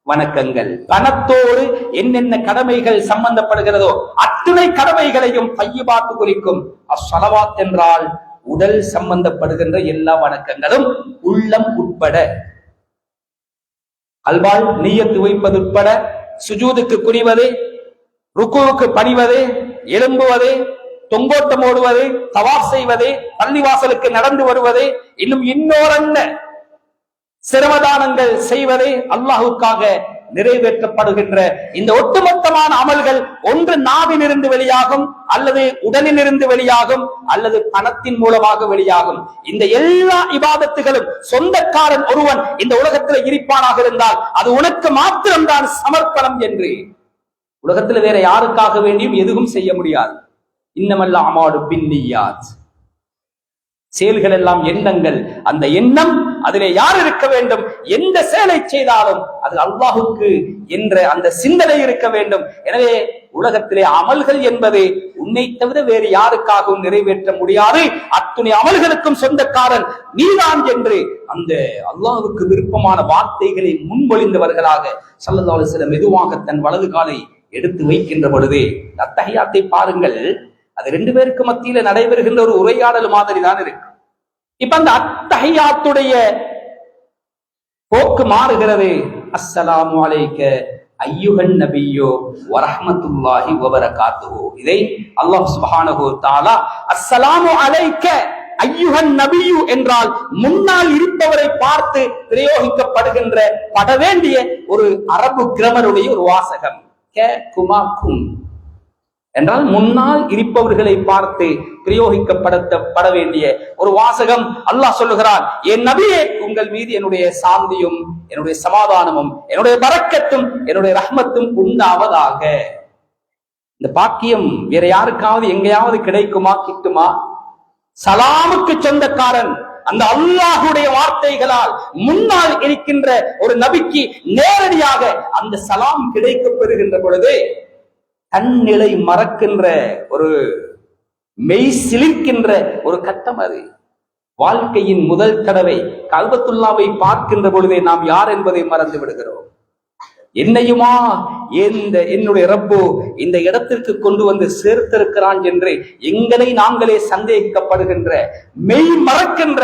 வணக்கங்கள். பணத்தோடு என்னென்ன கடமைகள் சம்பந்தப்படுகிறதோ அத்தனை கடமைகளையும் தய்யிபாத் குறிக்கும். அஸ்ஸலவாத் என்றால் உடல் சம்பந்தப்படுகின்ற எல்லா வணக்கங்களும், உள்ளம் உட்பட, கல்வால் நியத்து வைப்பது உட்பட, சுஜூதுக்கு குனிவது, ருக்குவுக்கு பணிவது, எழும்புவது, தொங்கோட்டம் ஓடுவது, தவாப் செய்வது, பள்ளிவாசலுக்கு நடந்து வருவது, இன்னும் இன்னோரன்ன சிரமதானங்கள் செய்வது, அல்லாஹுக்காக நிறைவேற்றப்படுகின்ற இந்த ஒட்டுமொத்தமான அமல்கள் ஒன்று நாவிலிருந்து வெளியாகும், அல்லது உடலிலிருந்து வெளியாகும், அல்லது பணத்தின் மூலமாக வெளியாகும். இந்த எல்லா இபாதத்துகளும் சொந்தக்காரன் ஒருவன் இந்த உலகத்தில் இருப்பானாக இருந்தால் அது உனக்கு மாத்திரம்தான் சமர்ப்பணம் என்று உலகத்தில் வேற யாருக்காக வேண்டியும் எதுவும் செய்ய முடியாது. இன்னமல்ல அமாடு பின்னியாத், செயல்கள் எல்லாம் எண்ணங்கள். அந்த எண்ணம் அதிலே யார் இருக்க வேண்டும், எந்த செயலை செய்தாலும் அது அல்லாஹுக்கு என்ற அந்த சிந்தனை இருக்க வேண்டும். எனவே உலகத்திலே அமல்கள் என்பது உன்னை தவிர வேறு யாருக்காகவும் நிறைவேற்ற முடியாது. அத்துணை அமல்களுக்கும் சொந்தக்காரன் நீதான் என்று அந்த அல்லாஹுக்கு விருப்பமான வார்த்தைகளை முன்மொழிந்தவர்களாக ஸல்லல்லாஹு அலைஹி வஸல்லம் மெதுவாக தன் வலது காலை எடுத்து வைக்கின்ற பொழுது அத்தஹியாத்தை பாருங்கள். அது ரெண்டு பேருக்கு மத்தியில நடைபெறுகின்ற ஒரு உரையாடல் மாதிரி தான் இருக்கு. இப்ப அந்த அத்தஹியாத்துடைய போக்கு மாறுகிறது. அஸ்ஸலாமு அலைக்க ஐயுஹன் நபியோ வரஹ்மத்துல்லாஹி வபரகாத்துஹு. இதை அல்லாஹ் சுப்ஹானஹு வ தஆலா அஸ்ஸலாமு அலைக்க ஐயுஹன் நபியு என்றால் முன்னால் இருப்பவரை பார்த்து பிரயோகிக்கப்படுகின்ற பட வேண்டிய ஒரு அரபு கிராமருடைய ஒரு வாசகம். என்றால் முன்னால் இருப்பவர்களை பார்த்து பிரயோகிக்கப்பட வேண்டிய ஒரு வாசகம். அல்லாஹ் சொல்லுகிறான், என் நபியே உங்கள் மீது என்னுடைய சாந்தியும் என்னுடைய சமாதானமும் என்னுடைய பரக்கத்தும் என்னுடைய ரஹ்மத்தும் உண்டாவதாக. இந்த பாக்கியம் வேற யாருக்காவது எங்கேயாவது கிடைக்குமா, கிட்டுமா? சலாமுக்கு சொந்தக்காரன் அந்த அல்லாஹுடைய வார்த்தைகளால் முன்னால் இருக்கின்ற ஒரு நபிக்கு நேரடியாக அந்த சலாம் கிடைக்கப் பெறுகின்ற பொழுது தன்னிலை மறக்கின்ற ஒரு மெய் சிலிர்க்கின்ற ஒரு கட்டம். அது வாழ்க்கையின் முதல் தடவை கஅபத்துல்லாவை பார்க்கின்ற பொழுதே நாம் யார் என்பதை மறந்து விடுகிறோம். என்னையுமா என்னுடைய ரப்பு இந்த இடத்திற்கு கொண்டு வந்து சேர்த்திருக்கிறான் என்று எங்களை நாங்களே சந்தேகிக்கப்படுகின்ற, மெய் மறக்கின்ற,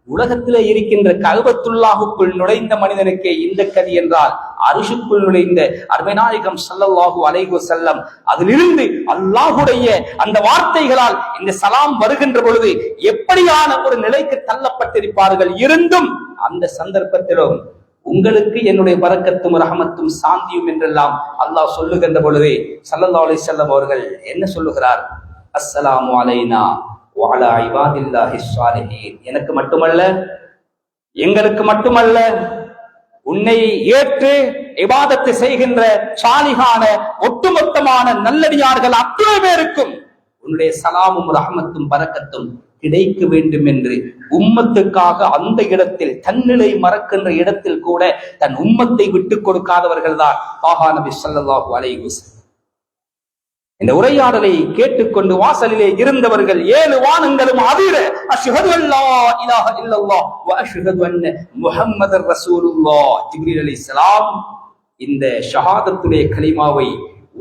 உலகத்திலே இருக்கின்ற கஅபத்துல்லாஹுக்குள் நுழைந்த மனிதனுக்கே இந்த கதி என்றால் அரிஷுக்குள் நுழைந்த அருமைநாயகம் ஸல்லல்லாஹு அலைஹி வஸல்லம் அதிலிருந்து அல்லாஹுடைய அந்த வார்த்தைகளால் இந்த சலாம் வருகின்ற பொழுது எப்படியான ஒரு நிலைக்கு தள்ளப்பட்டிருப்பார்கள். இருந்தும் அந்த சந்தர்ப்பத்திலும் உங்களுக்கு என்னுடைய பரக்கத்தும் ரஹமத்தும் சாந்தியும் என்றெல்லாம் அல்லாஹ் சொல்லுகின்ற பொழுது ஸல்லல்லாஹு அலைஹி வஸல்லம் அவர்கள் என்ன சொல்லுகிறார்? அஸ்ஸலாமு அலைனா வ அலா இபாதில்லாஹிஸ் ஸாலிஹீன். எனக்கு மட்டுமல்ல, எங்களுக்கு மட்டுமல்ல, உன்னை ஏற்று இபாதத்து செய்கின்ற சாலிகான ஒட்டுமொத்தமான நல்லடியார்கள் அத்தனை பேருக்கும் உன்னுடைய சலாமும் ரஹமத்தும் பரக்கத்தும் கிடைக்க வேண்டும் என்று உம்மத்துக்காக அந்த இடத்தில் தன்னிலை மறக்கின்ற இடத்தில் கூட தன் உம்மத்தை விட்டுக் கொடுக்காதவர்கள் தான் தாஹா நபி ஸல்லல்லாஹு அலைஹி வஸல்லம். இந்த உரையாடலை கேட்டுக்கொண்டு வாசலிலே இருந்தவர்கள் 7 வானங்களும் அதிர அஷ்ஹது அல்லா இலாஹ இல்லல்லாஹ் வ அஷ்ஹது அன்ன முஹம்மதர் ரசூலுல்லாஹ். ஜிப்ரீல் அலைஹிஸ்ஸலாம் இந்த ஷஹாதத்துடைய கலிமாவை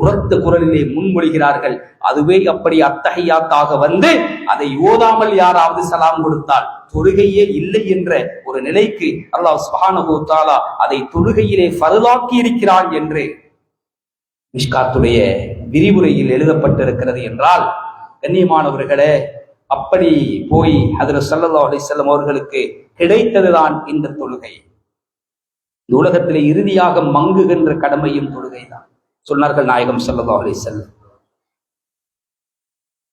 உரத்த குரலிலே முன்மொழிகிறார்கள். அதுவே அப்படி அத்தஹியாத்தாக வந்து அதை ஓதாமல் யாராவது சலாம் கொடுத்தால் தொழுகையே இல்லை என்ற ஒரு நிலைக்கு அல்லாஹ் சுப்ஹானஹு வ தஆலா அதை தொழுகையிலே ஃபர்லாக்கி இருக்கிறான் என்று மிஷ்காத்துடைய விரிவுரையில் எழுதப்பட்டிருக்கிறது. என்றால் கண்ணியமானவர்களே, அப்படி போய் ஹஜ்ரத் ஸல்லல்லாஹு அலைஹி வஸல்லம் அவர்களுக்கு கிடைத்ததுதான் இந்த தொழுகை. இந்த உலகத்திலே இறுதியாக மங்குகின்ற கடமையும் தொழுகை தான். சொன்னார்கள் நாயகம் ஸல்லல்லாஹு அலைஹி வஸல்லம்,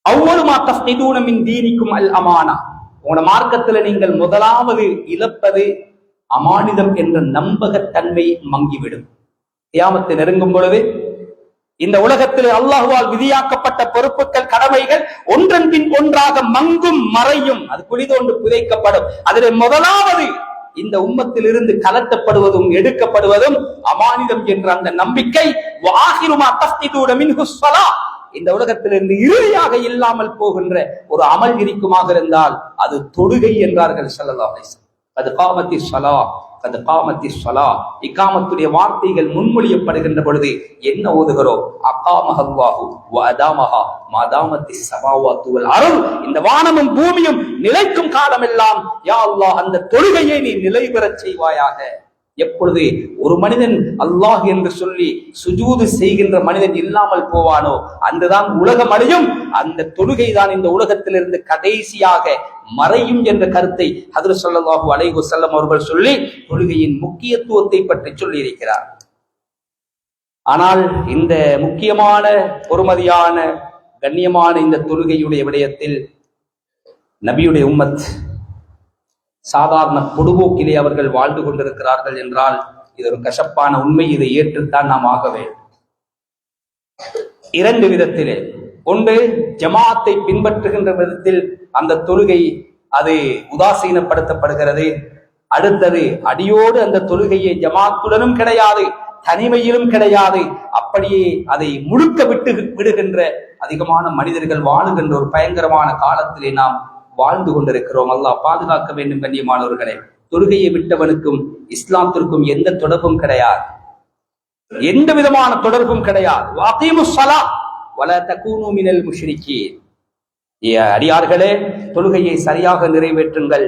அவ்வளவு மா தஃகிதூன மின் தீனிக்கும் அல் அமானா. உங்களோட மார்க்கத்தில் நீங்கள் முதலாவது இழப்பது அமானிதம் என்ற நம்பகத்தன்மை மங்கிவிடும். கியாமத்தை நெருங்கும் பொழுது இந்த உலகத்திலே அல்லாஹுவால் விதியாக்கப்பட்ட பொறுப்புகள், கடமைகள் ஒன்றன் பின் ஒன்றாக மங்கும், மறையும். அது குழிதோண்டு புதைக்கப்படும். அதிலே முதலாவது இந்த உம்மத்தில் இருந்து கலட்டப்படுவதும் எடுக்கப்படுவதும் அமானிதம் என்ற அந்த நம்பிக்கை. இந்த உலகத்திலிருந்து இறுதியாக இல்லாமல் போகின்ற ஒரு அமல் இருக்குமாக இருந்தால் அது தொழுகை என்றார்கள் ஸல்லல்லாஹு அலைஹி வஸல்லம். அது காமத்தி ஸலா, அது காமத்தி ஸலா. இகாமத்துடைய வார்த்தைகள் முன்மொழியப்படுகின்ற பொழுது என்ன ஓதுகிறோம்? அகாமஹல்லாஹு வ அதாமஹா மாதாமத்தி ஸமாவாத்து வல் அர்த். இந்த வானமும் பூமியும் நிலைக்கும் காலமெல்லாம் யா அல்லாஹ் அந்த தொழுகையை நீ நிலை பெறச் செய்வாயாக. எப்பொழுது ஒரு மனிதன் அல்லாஹ் என்று சொல்லி சுஜூது செய்கின்ற மனிதன் இல்லாமல் போவானோ அன்றுதான் உலகம் அழியும். அந்த தொழுகை தான் இந்த உலகத்திலிருந்து கடைசியாக மறையும் என்ற கருத்தை ஹஜ்ரத் ஸல்லல்லாஹு அலைஹி வஸல்லம் அவர்கள் சொல்லி தொழுகையின் முக்கியத்துவத்தை பற்றி சொல்லி இருக்கிறார். ஆனால் இந்த முக்கியமான பொறுமதியான கண்ணியமான இந்த தொழுகையுடைய விடயத்தில் நபியுடைய உம்மத் சாதாரண பொடுபோக்கிலே அவர்கள் வாழ்ந்து கொண்டிருக்கிறார்கள் என்றால் இது ஒரு கசப்பான உண்மை. இதை ஏற்றுத்தான் நாம் ஆக வேண்டும். இரண்டு விதத்திலே, ஒன்று ஜமாத்தை பின்பற்றுகின்ற விதத்தில் அந்த தொழுகை அது உதாசீனப்படுத்தப்படுகிறது. அடுத்தது அடியோடு அந்த தொழுகையை ஜமாத்துடனும் கிடையாது, தனிமையிலும் கிடையாது, அப்படியே அதை முழுக்க விட்டு விடுகின்ற அதிகமான மனிதர்கள் வாழுகின்ற ஒரு பயங்கரமான காலத்திலே நாம் வாழ்ந்து கொண்டிருக்கிறோம். அல்லாஹ் பாதுகாக்க வேண்டும். கண்ணியமானவர்களே, தொழுகையை விட்டவனுக்கும் இஸ்லாத்திற்கும் எந்த தொடர்பும் கிடையாது, எந்த விதமான தொடர்பும் கிடையாது. வஅகீமுஸ் ஸலாத் வலா தகூனு மினல் முஷ்ரிக்கீன். அடியார்களே, தொழுகையை சரியாக நிறைவேற்றுங்கள்.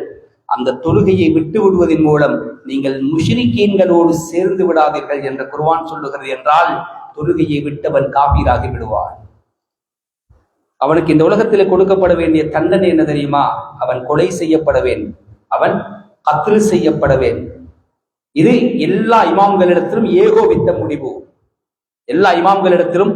அந்த தொழுகையை விட்டு விடுவதன் மூலம் நீங்கள் முஷ்ரிக்கீன்களோடு சேர்ந்து விடாதீர்கள் என்று குர்ஆன் சொல்லுகிறது. என்றால் தொழுகையை விட்டவன் காபீராகி விடுவான். அவனுக்கு இந்த உலகத்தில் கொடுக்கப்பட வேண்டிய தண்டனை என்ன தெரியுமா? அவன் கொலை செய்யப்பட வேண்டும், அவன் கத்ல் செய்யப்பட வேண்டும். இது எல்லா இமாம்களிடத்திலும் ஏகோபித்த முடிவு. எல்லா இமாம்களிடத்திலும்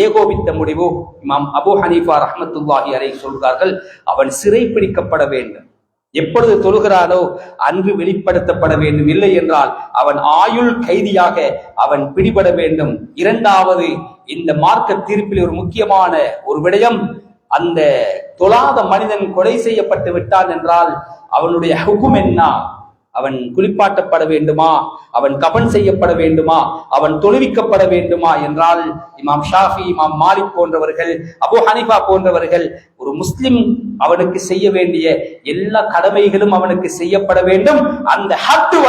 ஏகோபித்த முடிவு. இமாம் அபூ ஹனீஃபா ரஹ்மத்துல்லாஹி அலைஹி சொல்கிறார்கள், அவன் சிறை பிடிக்கப்பட வேண்டும். எப்பொழுது தொழுகிறானோ அன்று வெளிப்படுத்தப்பட வேண்டும். இல்லை என்றால் அவன் ஆயுள் கைதியாக அவன் பிடிபட வேண்டும். இரண்டாவது, இந்த மார்க்க தீர்ப்பில் ஒரு முக்கியமான ஒரு விடயம், அந்த தொழாத மனிதன் கொலை செய்யப்பட்டு விட்டான் என்றால் அவனுடைய ஹுக்கும் என்ன? அவன் குளிப்பாட்டப்பட வேண்டுமா? அவன் கபன் செய்யப்பட வேண்டுமா? அவன் தொழுவிக்கப்பட வேண்டுமா என்றால் இமாம் ஷாஃபி, இமாம் மாலிக் போன்றவர்கள், அபூ ஹனீஃபா போன்றவர்கள், ஒரு முஸ்லிம் அவனுக்கு செய்ய வேண்டிய எல்லா கடமைகளும் அவனுக்கு செய்யப்பட வேண்டும். அந்த ஹத்து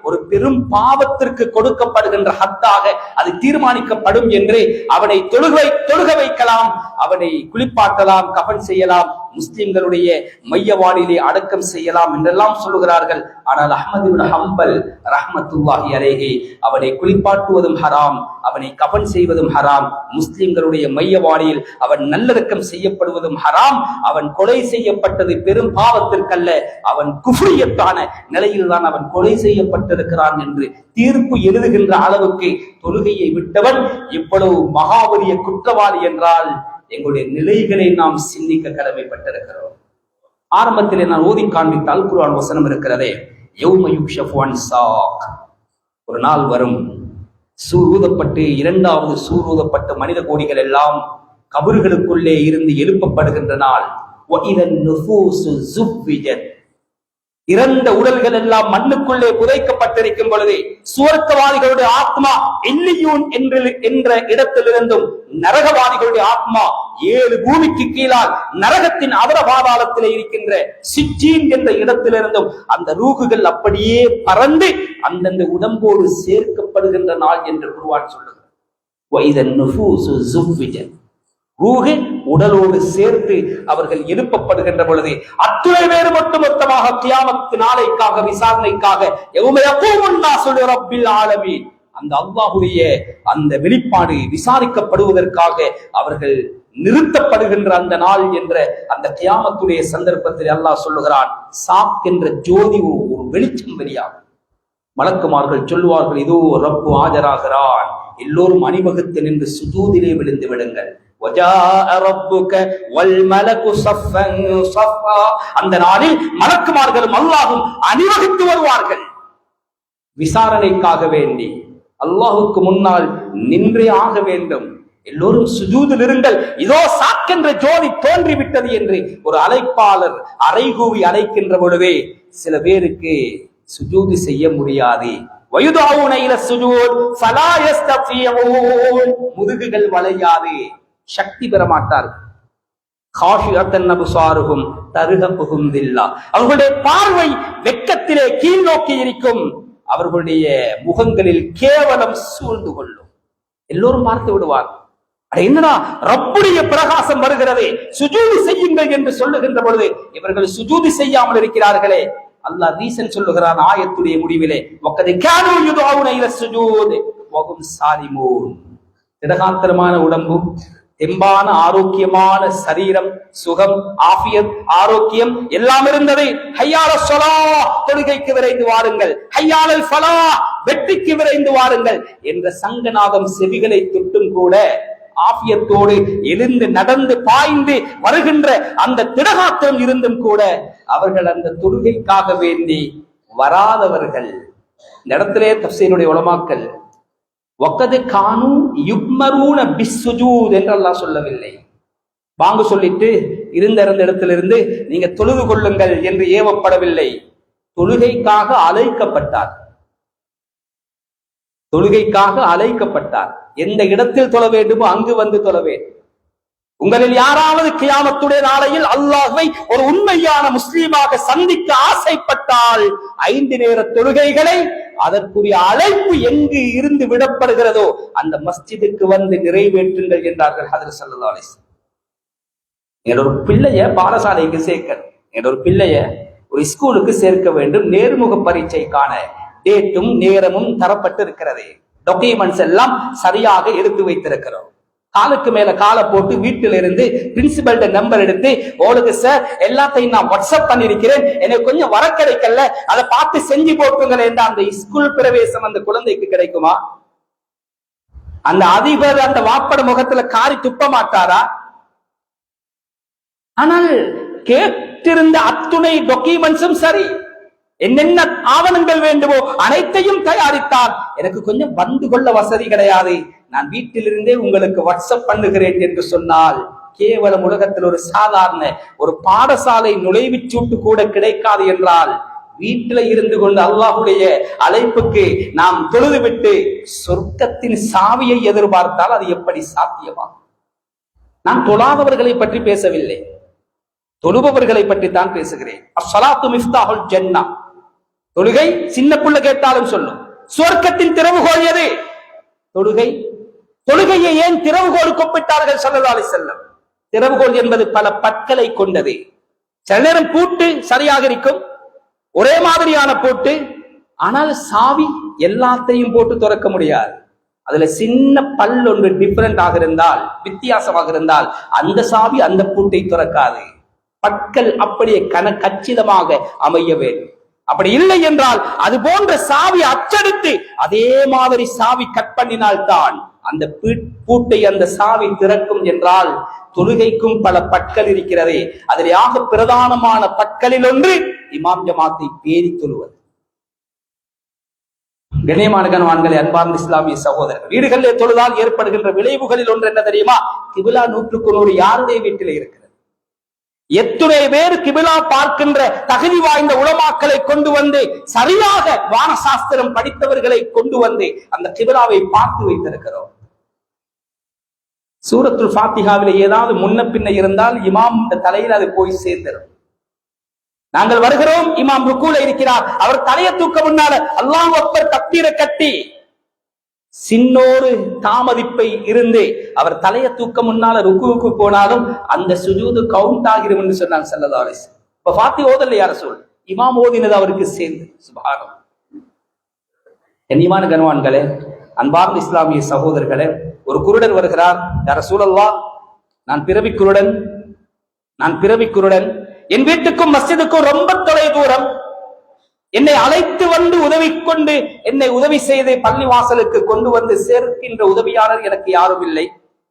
ஒரு பெரும் பாவத்திற்கு கொடுக்கப்படுகின்ற ஹத்தாக அது தீர்மானிக்கப்படும் என்று அவனை தொழுக வைக்கலாம், அவனை குளிப்பாட்டலாம், கபன் செய்யலாம், முஸ்லிம்களுடைய மையவாடியிலே அடக்கம் செய்யலாம் என்றெல்லாம் சொல்லுகிறார்கள். ஆனால் அஹ்மது இப்னு ஹம்பல் ரஹ்மத்துல்லாஹி அலைஹி அவனை குளிப்பாட்டுவதும் ஹராம், அவனை கபன் செய்வதும் ஹராம், முஸ்லிம்களுடைய மையவாடியில் அவன் நல்லடக்கம் செய்யப்படுவதும் ஹராம். அவன் கொலை செய்யப்பட்டது பெரும் பாவத்திற்கல்ல, அவன் குஃப்ரியத்தான நிலையில் தான் அவன் கொலை செய்யப்பட்டிருக்கிறான் என்று தீர்ப்பு எழுதுகின்ற அளவுக்கு தொழுகையை விட்டவன் இவ்வளவு மகாபலிய குற்றவாளி என்றால் எங்களுடைய நிலைகளை நாம் சிந்திக்க கடமைப்பட்டிருக்கிறோம். ஆரம்பத்திலே நான் ஓதி காண்பித்தால் குர்ஆன் வசனம் இருக்கிறதே, யௌம யுக்ஷஃபு அன் சாக், ஒரு நாள் வரும், சூர் ஊதப்பட்டு இரண்டாவது சூர் ஊதப்பட்ட மனித கோடிகள் எல்லாம் கபர்களுக்குள்ளே இருந்து எழுப்பப்படுகின்ற நாள். வஇதன் நுஃபூஸு ஸுவ்விஜத், இறந்த உடல்கள் எல்லாம் மண்ணுக்குள்ளே புதைக்கப்பட்டிருக்கும் பொழுது சுவர்க்கவாதிகளுடைய ஆத்மா இல்லியூன் என்ற இடத்திலிருந்தும் நரகவாதிகளுடைய ஆத்மா 7 பூமிக்கு கீழால் நரகத்தின் அவர பாதாளத்தில் இருக்கின்ற சிஜ்ஜீன் என்ற இடத்திலிருந்தும் அந்த ரூகுகள் அப்படியே பறந்து அந்தந்த உடம்போடு சேர்க்கப்படுகின்ற நாள் என்று குர்ஆன் சொல்லுகிறது. வைதன் நுஃபூஸு ஸுவ்விஜத், ரூஹ் உடலோடு சேர்த்து அவர்கள் எழுப்பப்படுகின்ற பொழுது அத்துணை பேர் ஒட்டுமொத்தமாக கியாமத் நாளைக்காக விசாரணைக்காக ரப்பில் ஆலமீன் அந்த அல்லாஹ்வுடைய அந்த வெளிப்பாடு விசாரிக்கப்படுவதற்காக அவர்கள் நிறுத்தப்படுகின்ற அந்த நாள் என்ற அந்த கியாமத்துடைய சந்தர்ப்பத்தில் அல்லாஹ் சொல்லுகிறான், சாக் என்ற ஜோதி ஒரு வெளிச்சம் வெளியாகும். மலக்குமார்கள் சொல்லுவார்கள், இதோ ரப்பு ஆஜராகிறான், எல்லோரும் அணிவகுத்து நின்று சுஜூதிலே விழுந்து விடுங்கள். அந்த நாளில் மலக்குமார்களும் அல்லாஹும் அணிவகுத்து வருவார்கள் விசாரணைக்காக வேண்டி. அல்லாஹுக்கு முன்னால் நின்றே ஆக வேண்டும். எல்லோரும் சுஜூதில் இருங்கள், இதோ சாக்கென்ற ஜோதி தோன்றிவிட்டது என்று ஒரு அழைப்பாளர் அறைகூவி அழைக்கின்ற பொழுதே சில பேருக்கு சுஜூதி செய்ய முடியாது. முதுகுகள் வளையாது, சக்தி பெற மாட்டார்கள். அவர்களுடைய பார்வை வெட்கத்திலே கீழ் நோக்கி இருக்கும். அவர்களுடைய முகங்களில் கேவலம் சூழ்ந்து கொள்ளும். எல்லோரும் பார்த்து விடுவார், என்னடா ரப்புடைய பிரகாசம் வருகிறதே, சுஜூதி செய்யுங்கள் என்று சொல்லுகின்ற பொழுது இவர்கள் சுஜூதி செய்யாமல் இருக்கிறார்களே. அல்லாஹ் ரீசன் சொல்லுகிறான் ஆயத்துடைய முடிவிலே, வக்கது கானூ யுதுஊன இல ஸுஜூத் வஹும் சாலிமூன். திடகாத்திரமான உடம்பு, தெம்பான ஆரோக்கியமான சரீரம், சுகம், ஆஃபியத், ஆரோக்கியம் எல்லாம் இருந்தது. ஹய்யால ஸலாஹ், தொழுகைக்கு விரைந்து வாருங்கள், ஹய்யாலல் ஃபலாஹ், வெற்றிக்கு விரைந்து வாருங்கள் என்ற சங்கநாதம் செவிகளை தொட்டும் கூட ஆஃபியத்தோடு எழுந்து நடந்து பாய்ந்து வருகின்ற அந்த திடகாத்திரம் இருந்தும் கூட அவர்கள் அந்த தொழுகைக்காக வேண்டி வராதவர்கள். இந்த இடத்திலே தஃசீருடைய உலமாக்கள் வக்கது கானூ யுக்மரூன பிஸ்ஸுஜூத் என்று அல்லாஹ் சொல்லவில்லை. வாங்க சொல்லிட்டு இருந்த இடத்திலிருந்து நீங்க தொழுது கொள்ளுங்கள் என்று ஏவப்படவில்லை. தொழுகைக்காக அழைக்கப்பட்டார், தொழுகைக்காக அழைக்கப்பட்டார். எந்த இடத்தில் தொழ வேண்டுமோ அங்கு வந்து தொழ வேண்டும். உங்களில் யாராவது கியாமத்துடைய நாளையில் அல்லாஹ்வை ஒரு உண்மையான முஸ்லீமாக சந்திக்க ஆசைப்பட்டால் 5 நேர தொழுகைகளை அதற்குரிய அழைப்பு எங்கு இருந்து விடப்படுகிறதோ அந்த மஸ்ஜிதுக்கு வந்து நிறைவேற்றுங்கள் என்றார்கள் ஹஜ்ரத் ஸல்லல்லாஹு அலைஹி வஸல்லம். என்னோட ஒரு பிள்ளைய பாடசாலைக்கு சேர்க்கணும், என்னோட ஒரு பிள்ளைய ஒரு ஸ்கூலுக்கு சேர்க்க வேண்டும். நேர்முக பரீட்சைக்கான டேட்டும் நேரமும் தரப்பட்டு இருக்கிறது. டாக்குமெண்ட்ஸ் எல்லாம் சரியாக எடுத்து வைத்திருக்கிறோம். காலுக்கு மேல காலை போட்டு வீட்டில இருந்து பிரின்சிபல்ட நம்பர் எடுத்து, ஓளுக்கு சார் எல்லாத்தையும் நான் வாட்ஸ்அப் பண்ணிருக்கிறேன், எனக்கு கொஞ்சம் வர கிடைக்கல, அதை பார்த்து செஞ்சு போட்டுங்களேன் என்ற அந்த ஸ்கூல் பிரவேசம் அந்த குழந்தைக்கு கிடைக்குமா? அந்த அதிபர் அந்த வாப்பட முகத்துல காரி துப்ப மாட்டாரா? ஆனால் கேட்டிருந்த அத்துணை டாக்குமெண்ட்ஸும் சரி, என்னென்ன ஆவணங்கள் வேண்டுமோ அனைத்தையும் தயாரித்தால் எனக்கு கொஞ்சம் வந்து கொள்ள வசதி கிடையாது, நான் வீட்டிலிருந்தே உங்களுக்கு வாட்ஸ்அப் பண்ணுகிறேன் என்று சொன்னால் கேவலம் உலகத்தில் ஒரு சாதாரண ஒரு பாடசாலை நுழைவுச்சீட்டு கூட கிடைக்காது என்றால், வீட்டில இருந்து கொண்டு அல்லாஹ்வுடைய அழைப்புக்கு நாம் தொழுது விட்டு சொர்க்கத்தின் சாவியை எதிர்பார்த்தால் அது எப்படி சாத்தியமாகும்? நான் தொழாதவர்களை பற்றி பேசவில்லை, தொழுபவர்களை பற்றி தான் பேசுகிறேன். அஸ்ஸலாத்து மிஃப்தாஹுல் ஜன்னah, தொழுகை சின்ன புள்ள கேட்டாலும் சொல்லும். சுவர்க்கத்தின் திறவுகோல் எது? தொழுகை. தொழுகையை ஏன் திறவுகோல் கூப்பிட்டார்கள் ஸல்லல்லாஹு அலைஹி வஸல்லம்? திறவுகோல் என்பது பல பற்களை கொண்டது. சில நேரம் பூட்டு சரியாக இருக்கும், ஒரே மாதிரியான பூட்டு, ஆனால் சாவி எல்லாத்தையும் போட்டு திறக்க முடியாது. அதுல சின்ன பல் ஒன்று டிஃபரெண்ட் ஆக இருந்தால், வித்தியாசமாக இருந்தால் அந்த சாவி அந்த பூட்டை திறக்காது. பற்கள் அப்படியே கச்சிதமாக அமைய வேண்டும். அப்படி இல்லை என்றால் அது போன்ற சாவி அச்சடித்து அதே மாதிரி சாவி கட் பண்ணினால் தான் அந்த பூட்டை அந்த சாவி திறக்கும் என்றால், தொழுகைக்கும் பல பற்கள் இருக்கிறதே. அதில் ஆக பிரதானமான பற்களில் ஒன்று இமாம் ஜமாத்தை பேரி தொழுவது. கண்ணியமான கணவான்களே, அன்பார்ந்த இஸ்லாமிய சகோதரர்கள், வீடுகளிலே தொழுதால் ஏற்படுகின்ற விளைவுகளில் ஒன்று என்ன தெரியுமா? கிபிலா 100க்கு 100 யாருடைய வீட்டிலே இருக்கிறது? எத்துணை பேர் கிபிலா பார்க்கின்ற தகுதி வாய்ந்த உலமாக்களை கொண்டு வந்து, சரியாக வானசாஸ்திரம் படித்தவர்களை கொண்டு வந்து அந்த கிபிலாவை பார்த்து வைத்திருக்கிறோம். சூரத்துல் ஃபாத்திஹாவிலே ஏதாவது முன்ன பின்ன இருந்தால் இமாம் தலையில் அது போய் சேர்ந்துடும். நாங்கள் வருகிறோம், இமாம் ருக்கூல இருக்கிறார், அவர் தலையை தூக்க முன்னால அல்லாஹ் அக்பர் தக்பீரை கட்டி சின்னோரு தாமதிப்பை இருந்து அவர் தலையை தூக்க முன்னால ருக்குவுக்கு போனாலும் அந்த சுஜூது கவுண்ட் ஆகிரும் என்று சொன்னாங்க ஸல்லல்லாஹு அலைஹி வஸல்லம். இப்ப ஃபாத்தி ஓதல்ல யார சொல், இமாம் ஓதினது அவருக்கு சேர்ந்து. சுப்ஹானல்லாஹ். கண்ணியமான கணவான்களே, அன்பார்ந்த இஸ்லாமிய சகோதரர்களே, ஒரு குருடன் வருகிறார், யா ரசூலல்லாஹ், நான் பிறவி குருடன், என் வீட்டுக்கும் மஸ்ஜிதுக்கும் ரொம்ப தொலை தூரம், என்னை அழைத்து வந்து என்னை உதவி செய்து பள்ளி வாசலுக்கு கொண்டு வந்து சேர்க்கின்ற உதவியாளர் எனக்கு யாரும் இல்லை.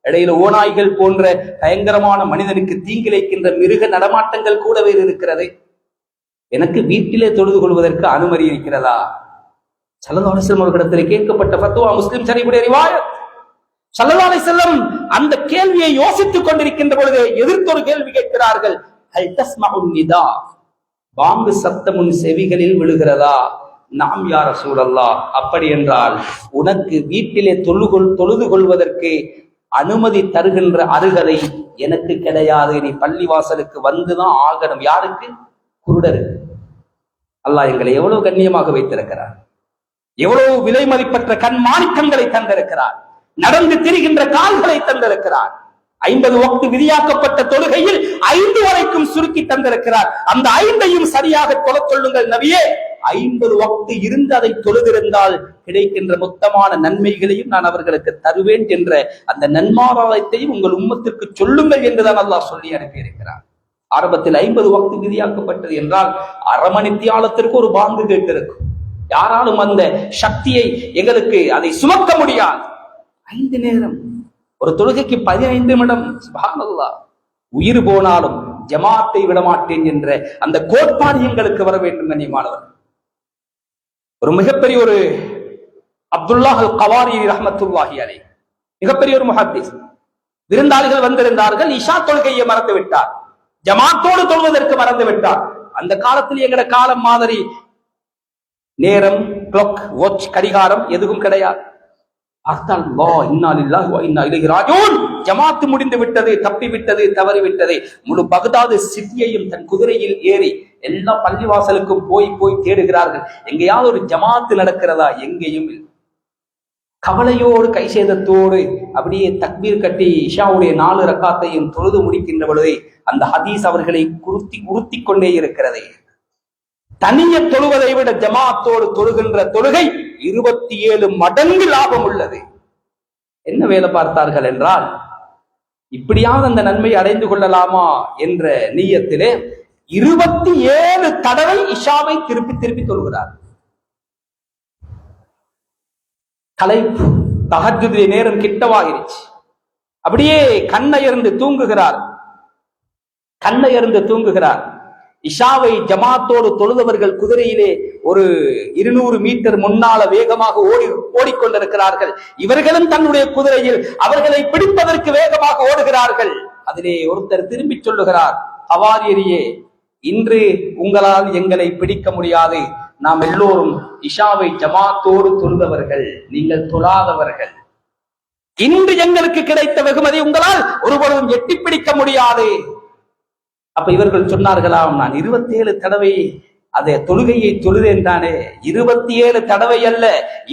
இடையில ஓநாய்கள் போன்ற பயங்கரமான மனிதனுக்கு தீங்கிழைக்கின்ற மிருக நடமாட்டங்கள் கூட வேறு இருக்கிறது. எனக்கு வீட்டிலே தொழுது கொள்வதற்கு அனுமதி இருக்கிறதா? ஸல்லல்லாஹு அலைஹி வஸல்லம் அவர்களிடத்தில் கேட்கப்பட்ட ஃபத்வா முஸ்லிம் ஷரீஃபுடைய ரிவாயத். ஸல்லல்லாஹு அலைஹி வஸல்லம் அந்த கேள்வியை யோசித்துக் கொண்டிருக்கின்ற பொழுது எதிர்த்தொரு கேள்வி கேட்கிறார்கள். ஹல் தஸ்மஉன் நிதா, பாங்கு சத்தம் உன் செவிகளில் விழுகிறதா? நாம் யா ரசூலல்லாஹ், அப்படி என்றால் உனக்கு வீட்டிலே தொழுது கொள்வதற்கு அனுமதி தருகின்ற அருகதை எனக்கு கிடையாது, நீ பள்ளிவாசலுக்கு வந்துதான் ஆகணும். யாருக்கு? குருடருக்கு. அல்லாஹ் எங்களை எவ்வளவு கண்ணியமாக வைத்திருக்கிறார், எவ்வளவு விலை மதிப்பற்ற கண் மாணிக்கங்களை தந்திருக்கிறார், நடந்து திரிகின்ற கால்களை தந்திருக்கிறார். 50 வக்து விதியாக்கப்பட்ட தொழுகையில் 5 வரைக்கும் சுருக்கி தந்திருக்கிறார். அந்த 5ஐயும் சரியாக தொழச் சொல்லுங்கள் நபியே. 50 வக்து இருந்து அதை தொழுதிருந்தால் கிடைக்கின்ற மொத்தமான நன்மைகளையும் நான் அவர்களுக்கு தருவேன் என்ற அந்த நன்மாராயத்தையும் உங்கள் உம்மத்திற்கு சொல்லுங்கள் என்றுதான் அல்லாஹ் சொல்லி அனுப்பியிருக்கிறார். ஆரம்பத்தில் 50 வக்து விதியாக்கப்பட்டது என்றால் அரை மணித்தியாலத்திற்கு ஒரு பாங்கு கேட்டிருக்கும். யாராலும் அந்த சக்தியை எங்களுக்கு அதை சுமக்க முடியாது. 5 நேரம் ஒரு தொழுகைக்கு 15 நிமிடம். சுப்ஹானல்லாஹ். உயிர் போனாலும் ஜமாத்தை விடமாட்டேன் என்ற அந்த கோட்பாடு எங்களுக்கு வர வேண்டும். கண்ணியமானவர், ஒரு மிகப்பெரிய ஒரு அப்துல்லாஹ் அல் கவாரி ரஹ்மத்துல்லாஹி அலைஹி, மிகப்பெரிய ஒரு முஹத்திஸ், விருந்தாளிகள் வந்திருந்தார்கள். இஷா தொழுகையை மறந்து விட்டார், ஜமாத்தோடு தொழுவதற்கு மறந்து விட்டார். அந்த காலத்தில் எங்கட காலம் மாதிரி நேரம், கிளாக், வாட்ச், கடிகாரம் எதுவும் கிடையாது. ஜமாத்து முடிந்து விட்டது, தப்பி விட்டது, தவறி விட்டது. முழு பகதாது சிட்டியையும் தன் குதிரையில் ஏறி எல்லா பள்ளிவாசலுக்கும் போய் போய் தேடுகிறார்கள். எங்கேயாவது ஒரு ஜமாத்து நடக்கிறதா? எங்கேயும் இல்லை. கவலையோடு கை சேதத்தோடு அப்படியே தக்பீர் கட்டி இஷாவுடைய 4 ரக்காத்தையும் தொழுது முடிக்கின்ற பொழுது அந்த ஹதீஸ் அவர்களை உறுத்தி கொண்டே இருக்கிறது. தனிய தொழுவதை விட ஜமாத்தோடு தொழுகின்ற தொழுகை 27 மடங்கு லாபம் உள்ளது. என்ன வேலை பார்த்தார்கள் என்றால், இப்படியாவது அந்த நன்மை அடைந்து கொள்ளலாமா என்ற நியத்திலே 27 தடவை இஷாவை திருப்பி திருப்பி தொழுகிறார். கலைப்பு, தஹஜ்ஜுடைய நேரம் கிட்டவாகிருச்சு. அப்படியே கண்ணயர்ந்து தூங்குகிறார். இஷாவை ஜமாத்தோடு தொழுதவர்கள் குதிரையிலே ஒரு 200 மீட்டர் முன்னால வேகமாக ஓடிக்கொண்டிருக்கிறார்கள். இவர்களும் தன்னுடைய குதிரையில் அவர்களை பிடிப்பதற்கு வேகமாக ஓடுகிறார்கள். அதிலே ஒருத்தர் திரும்பி சொல்லுகிறார், கவாரியரியே, இன்று உங்களால் எங்களை பிடிக்க முடியாது. நாம் எல்லோரும் இஷாவை ஜமாத்தோடு தொழுதவர்கள், நீங்கள் தொழாதவர்கள். இன்று எங்களுக்கு கிடைத்த வெகுமதி உங்களால் ஒருபொழுதும் எட்டி பிடிக்க முடியாது. அப்ப இவர்கள் சொன்னார்களாம், நான் 27 தடவை அதே தொழுகையை தொழுதேன் தானே. 27 தடவை அல்ல,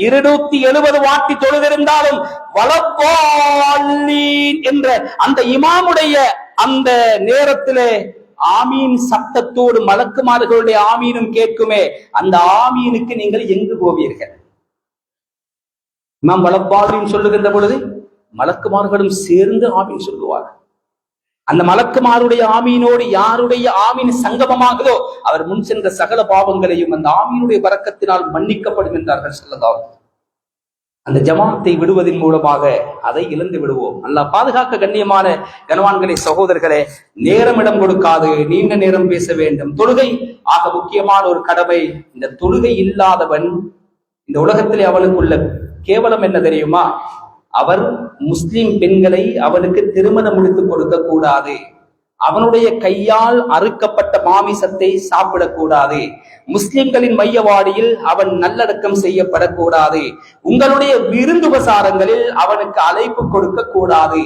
270 வாட்டி தொழுதிருந்தாலும் வலப்பால்லீன் என்ற அந்த இமாமுடைய அந்த நேரத்திலே ஆமீன் சப்தத்தோடு மலக்குமார்களுடைய ஆமீனும் கேட்குமே, அந்த ஆமீனுக்கு நீங்கள் எங்கு போவீர்கள்? இமாம் வலப்பால்லீன் சொல்லுகின்ற பொழுது மலக்குமார்களும் சேர்ந்து ஆமீன் சொல்லுவார்கள். அந்த மலக்குமாருடைய ஆமீனோடு யாருடைய ஆமீன் சங்கமமாகுதோ அவர் முன் சென்ற சகல பாவங்களையும் அந்த ஆமீனுடைய பரக்கத்தினால் மன்னிக்கப்படும் என்றார்கள் ஸல்லல்லாஹு. அந்த ஜமாத்தை விடுவதன் மூலமாக அதை இழந்து விடுவோம். அல்லாஹ் பாதுகாக்க. கண்ணியமான கனவான்களே, சகோதரர்களே, நேரமிடம் கொடுக்காது நீண்ட நேரம் பேச வேண்டும். தொழுகை ஆக முக்கியமான ஒரு கடமை. இந்த தொழுகை இல்லாதவன் இந்த உலகத்திலே அவனுக்குள்ள கேவலம் என்ன தெரியுமா? அவர் முஸ்லிம் பெண்களை அவனுக்கு திருமணம் முடித்து கொடுக்க கூடாது. அவனுடைய கையால் அறுக்கப்பட்ட மாமிசத்தை சாப்பிடக்கூடாது. முஸ்லிம்களின் மையவாடியில் அவன் நல்லடக்கம் செய்யப்படக்கூடாது. உங்களுடைய விருந்துபசாரங்களில் அவனுக்கு அழைப்பு கொடுக்க கூடாது.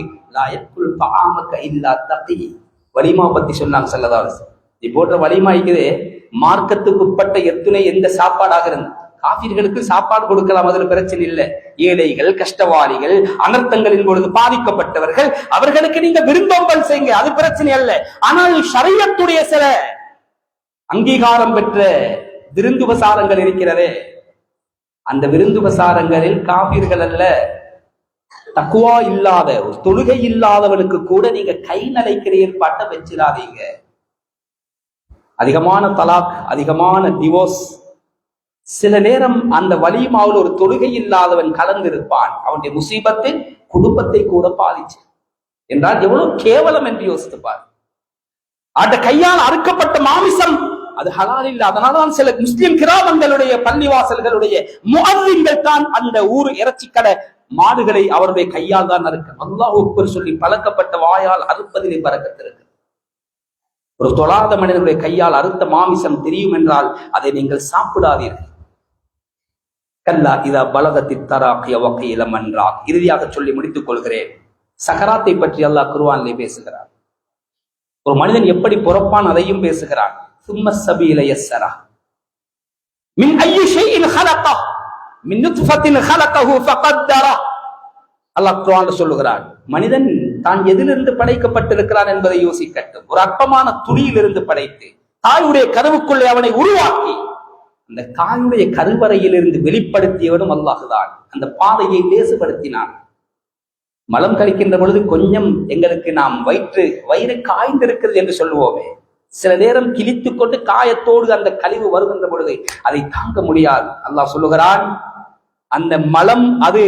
வலிமா பத்தி சொன்னாங்க ஸல்லல்லாஹு அலைஹி வஸல்லம். போன்ற வலிமாய்க்குதே மார்க்கத்துக்கு உட்பட்ட எந்த சாப்பாடாக இருந்து காஃபிர்களுக்கு சாப்பாடு கொடுக்கலாம், அதுல பிரச்சனை இல்லை. ஏழைகள், கஷ்டவாளிகள், அனர்த்தங்களின் பொழுது பாதிக்கப்பட்டவர்கள், அவர்களுக்கு நீங்க விருந்தோம்பல் செய்யுங்க, அது பிரச்சனை அல்ல. ஆனால் ஷரியத்துடைய சில அங்கீகாரம் பெற்ற விருந்துபசாரங்கள் இருக்கிறதே, அந்த விருந்துபசாரங்களில் காஃபிர்கள் அல்ல, தக்குவா இல்லாத ஒரு தொழுகை இல்லாதவனுக்கு கூட நீங்க கை நலைக்கிற ஏற்பாட்டை வச்சிடாதீங்க. அதிகமான தலாக், அதிகமான டிவோர்ஸ். சில நேரம் அந்த வலிமாவில் ஒரு தொழுகை இல்லாதவன் கலந்திருப்பான், அவனுடைய முசீபத்தின் குடும்பத்தை கூட பாதிச்சு என்றால் எவ்வளவு கேவலம் என்று யோசித்துப்பார். அந்த கையால் அறுக்கப்பட்ட மாமிசம் அது ஹலால் இல்லை. அதனால்தான் சில முஸ்லிம் கிராமங்களுடைய பள்ளிவாசல்களுடைய முஅzzின்கள் தான் அந்த ஊர் இறைச்சி கடை மாடுகளை அவருடைய கையால் தான் அறுக்க. அல்லாஹ் அக்பர் சொல்லி பழக்கப்பட்ட வாயால் அறுப்பதிலே பரக்கத்திருக்கு. ஒரு தொழாத மனிதனுடைய கையால் அறுத்த மாமிசம் தெரியும் என்றால் அதை நீங்கள் சாப்பிடாதீர்கள். கல்லா இதா பலகத்தி தராக்கிய வகையில மன்றா. இறுதியாக சொல்லி முடித்துக் கொள்கிறேன். சகராத்தை பற்றி அல்லாஹ் குர்ஆனிலே பேசுகிறார். ஒரு மனிதன் எப்படி பிறப்பான் அதையும் பேசுகிறான். சும்ம ஸபீல யஸ்ஸரா மின் ஐயி ஷைஇன் خلقه மின் நுத்ஃபத்தின் خلقه فقدره. அல்லாஹ் குர்ஆன்ல சொல்லுகிறான், மனிதன் தான் எதிலிருந்து படைக்கப்பட்டிருக்கிறான் என்பதை யோசிக்கட்டும். ஒரு அற்பமான துளியிலிருந்து படைத்து தாயுடைய கருவுக்குள்ளே அவனை உருவாக்கி அந்த தாயுடைய கருவறையிலிருந்து வெளிப்படுத்தியவனும் அல்லாஹுதான். அந்த பாதையை லேசுபடுத்தினான். மலம் கழிக்கின்ற பொழுது கொஞ்சம் எங்களுக்கு நாம் வயிறு காய்ந்திருக்கிறது என்று சொல்லுவோமே, சில நேரம் கிழித்து கொண்டு காயத்தோடு அந்த கழிவு வருகின்ற பொழுது அதை தாங்க முடியாது. அல்லாஹ் சொல்லுகிறான், அந்த மலம் அது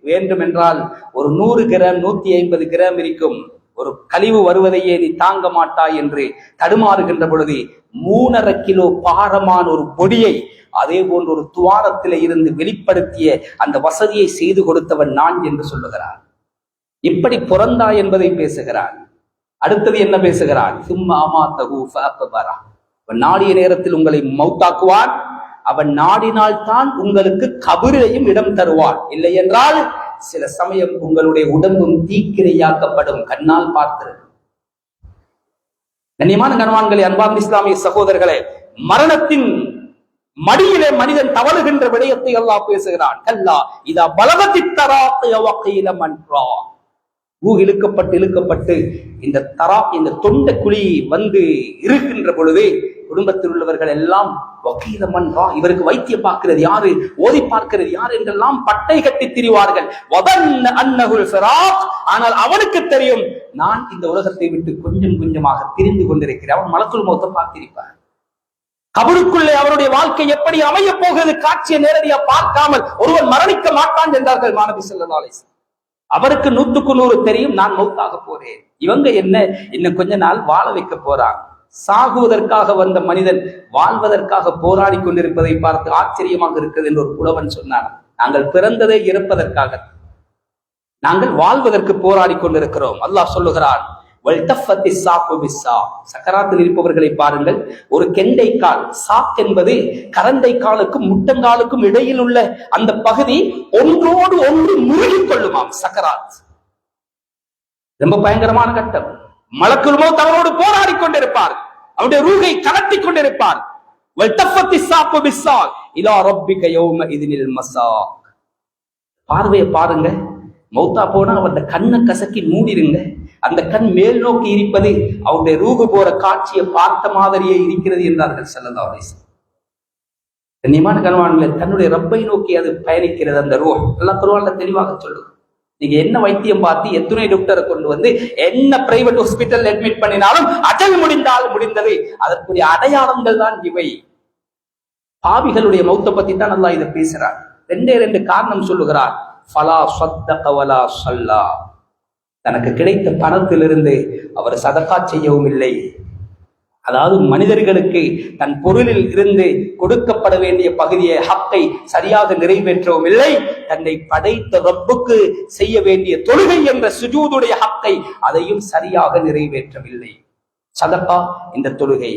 வேண்டுமென்றால் ஒரு 100 கிராம் 150 கிராம் இருக்கும் ஒரு கழிவு வருவதையே நீ தாங்க மாட்டாய் என்று தடுமாறுகின்ற பொழுது 3.5 கிலோ பாரமான ஒரு பொடியை அதே போன்ற ஒரு துவாரத்திலே இருந்து வெளிப்படுத்திய அந்த வசதியை செய்து கொடுத்தவன் நான் என்று சொல்லுகிறான். இப்படி பிறந்தாய் என்பதை பேசுகிறான். அடுத்தது என்ன பேசுகிறான்? சும்மா அமாத்தஹு ஃபஅக்பரா, அவன் நாடிய நேரத்தில் உங்களை மௌத்தாக்குவான், அவன் நாடினால் தான் உங்களுக்கு கபரிலையும் இடம் தருவான், இல்லை என்றால் சில சமயம் உங்களுடைய உடம்பும் தீக்கிரையாக்கப்படும். கண்ணால் பார்க்கிறது. கண்ணியமான கணவான்களே, அன்பார்ந்த இஸ்லாமிய சகோதரர்களே, மரணத்தின் மடியிலே மனிதன் தவறுகின்ற விடயத்தை அல்லாஹ் பேசுகிறான். கல்லா இதா பலகத்தி தராக்கிய வகையில மன்றா, இழுக்கப்பட்டு இந்த தொண்டை குழி வந்து இருக்கின்ற பொழுது குடும்பத்தில் உள்ளவர்கள் எல்லாம் வக்கீல மன்றா, இவருக்கு வைத்தியம் பார்க்கிறது யாரு, ஓதி பார்க்கிறது யார் என்றெல்லாம் பட்டை கட்டி திரிவார்கள். ஆனால் அவனுக்கு தெரியும், நான் இந்த உலகத்தை விட்டு கொஞ்சம் கொஞ்சமாக பிரிந்து கொண்டிருக்கிறேன். அவன் மலக்குள் மௌத்தை பார்த்திருப்பார். கபருக்குள்ளே அவருடைய வாழ்க்கை எப்படி அமைய போகிறது காட்சியை நேரடியா பார்க்காமல் ஒருவன் மரணிக்க மாட்டான் என்றார்கள் மாணவி ஸல்லல்லாஹு அலைஹி வஸல்லம். அவருக்கு 100க்கு 100 தெரியும், நான் மௌத்தாக போறேன். இவங்க என்ன இன்னும் கொஞ்ச நாள் வாழ வைக்க போறாங்க. சாகுவதற்காக வந்த மனிதன் வாழ்வதற்காக போராடி கொண்டிருப்பதை பார்த்து ஆச்சரியமாக இருக்கிறது என்று ஒரு புலவன் சொன்னார். நாங்கள் பிறந்ததை இறப்பதற்காக, நாங்கள் வாழ்வதற்கு போராடி கொண்டிருக்கிறோம். அல்லாஹ் சொல்லுகிறான், சக்கராத்தில் இருப்பவர்களை பாருங்கள். ஒரு கெண்டை கால், சாக் என்பது கரண்டை காலுக்கும் முட்டங்காலுக்கும் இடையில் உள்ள அந்த பகுதி ஒன்றோடு ஒன்று முருகிக் கொள்ளுமாம். சக்கராத் ரொம்ப பயங்கரமான கட்டம். மலக்குல் மௌத் அவரோடு போராடி கொண்டிருப்பார், அவருடைய ரூஹை கலட்டி கொண்டிருப்பார். பார்வையை பாருங்க. மௌத்தா போனா அவருடைய கண்ணை கசக்கி மூடிருங்க. அந்த கண் மேல் நோக்கி இருப்பது அவருடைய ரூஹு போற காட்சியை பார்த்த மாதிரியே இருக்கிறது என்றார்கள் ஸல்லல்லாஹு அலைஹி வஸல்லம். கண்ணியமான கணவான்களே, தன்னுடைய ரப்பை நோக்கி அது பயணிக்கிறது. அந்த ரூஹ் அல்லாஹ் குர்ஆன்ல தெளிவாக சொல்லுது. நீங்க என்ன வைத்தியம் பார்த்து எத்தனை டாக்டரை கொண்டு வந்து என்ன பிரைவேட் ஹாஸ்பிட்டல் அட்மிட் பண்ணினாலும் அஜல் முடிந்தால் முடிந்தது. அதற்குரிய அடையாளங்கள் தான் இவை. பாவிகளுடைய மௌத்தை பத்தி தான் அல்லாஹ் இதை பேசுறார். 2 காரணம் சொல்லுகிறார். ஃபலா ஸத்தக வலா ஸல்லா, தனக்கு கிடைத்த பணத்திலிருந்து அவர் சதகா செய்யவும் இல்லை. அதாவது மனிதர்களுக்கு தன் பொருளில் இருந்து கொடுக்கப்பட வேண்டிய பகுதியை ஹக்கை சரியாக நிறைவேற்றவும் இல்லை. தன்னை படைத்த ரப்புக்கு செய்ய வேண்டிய தொழுகை என்ற சுஜூதுடைய ஹக்கை அதையும் சரியாக நிறைவேற்றவில்லை. சதகா இந்த தொழுகை.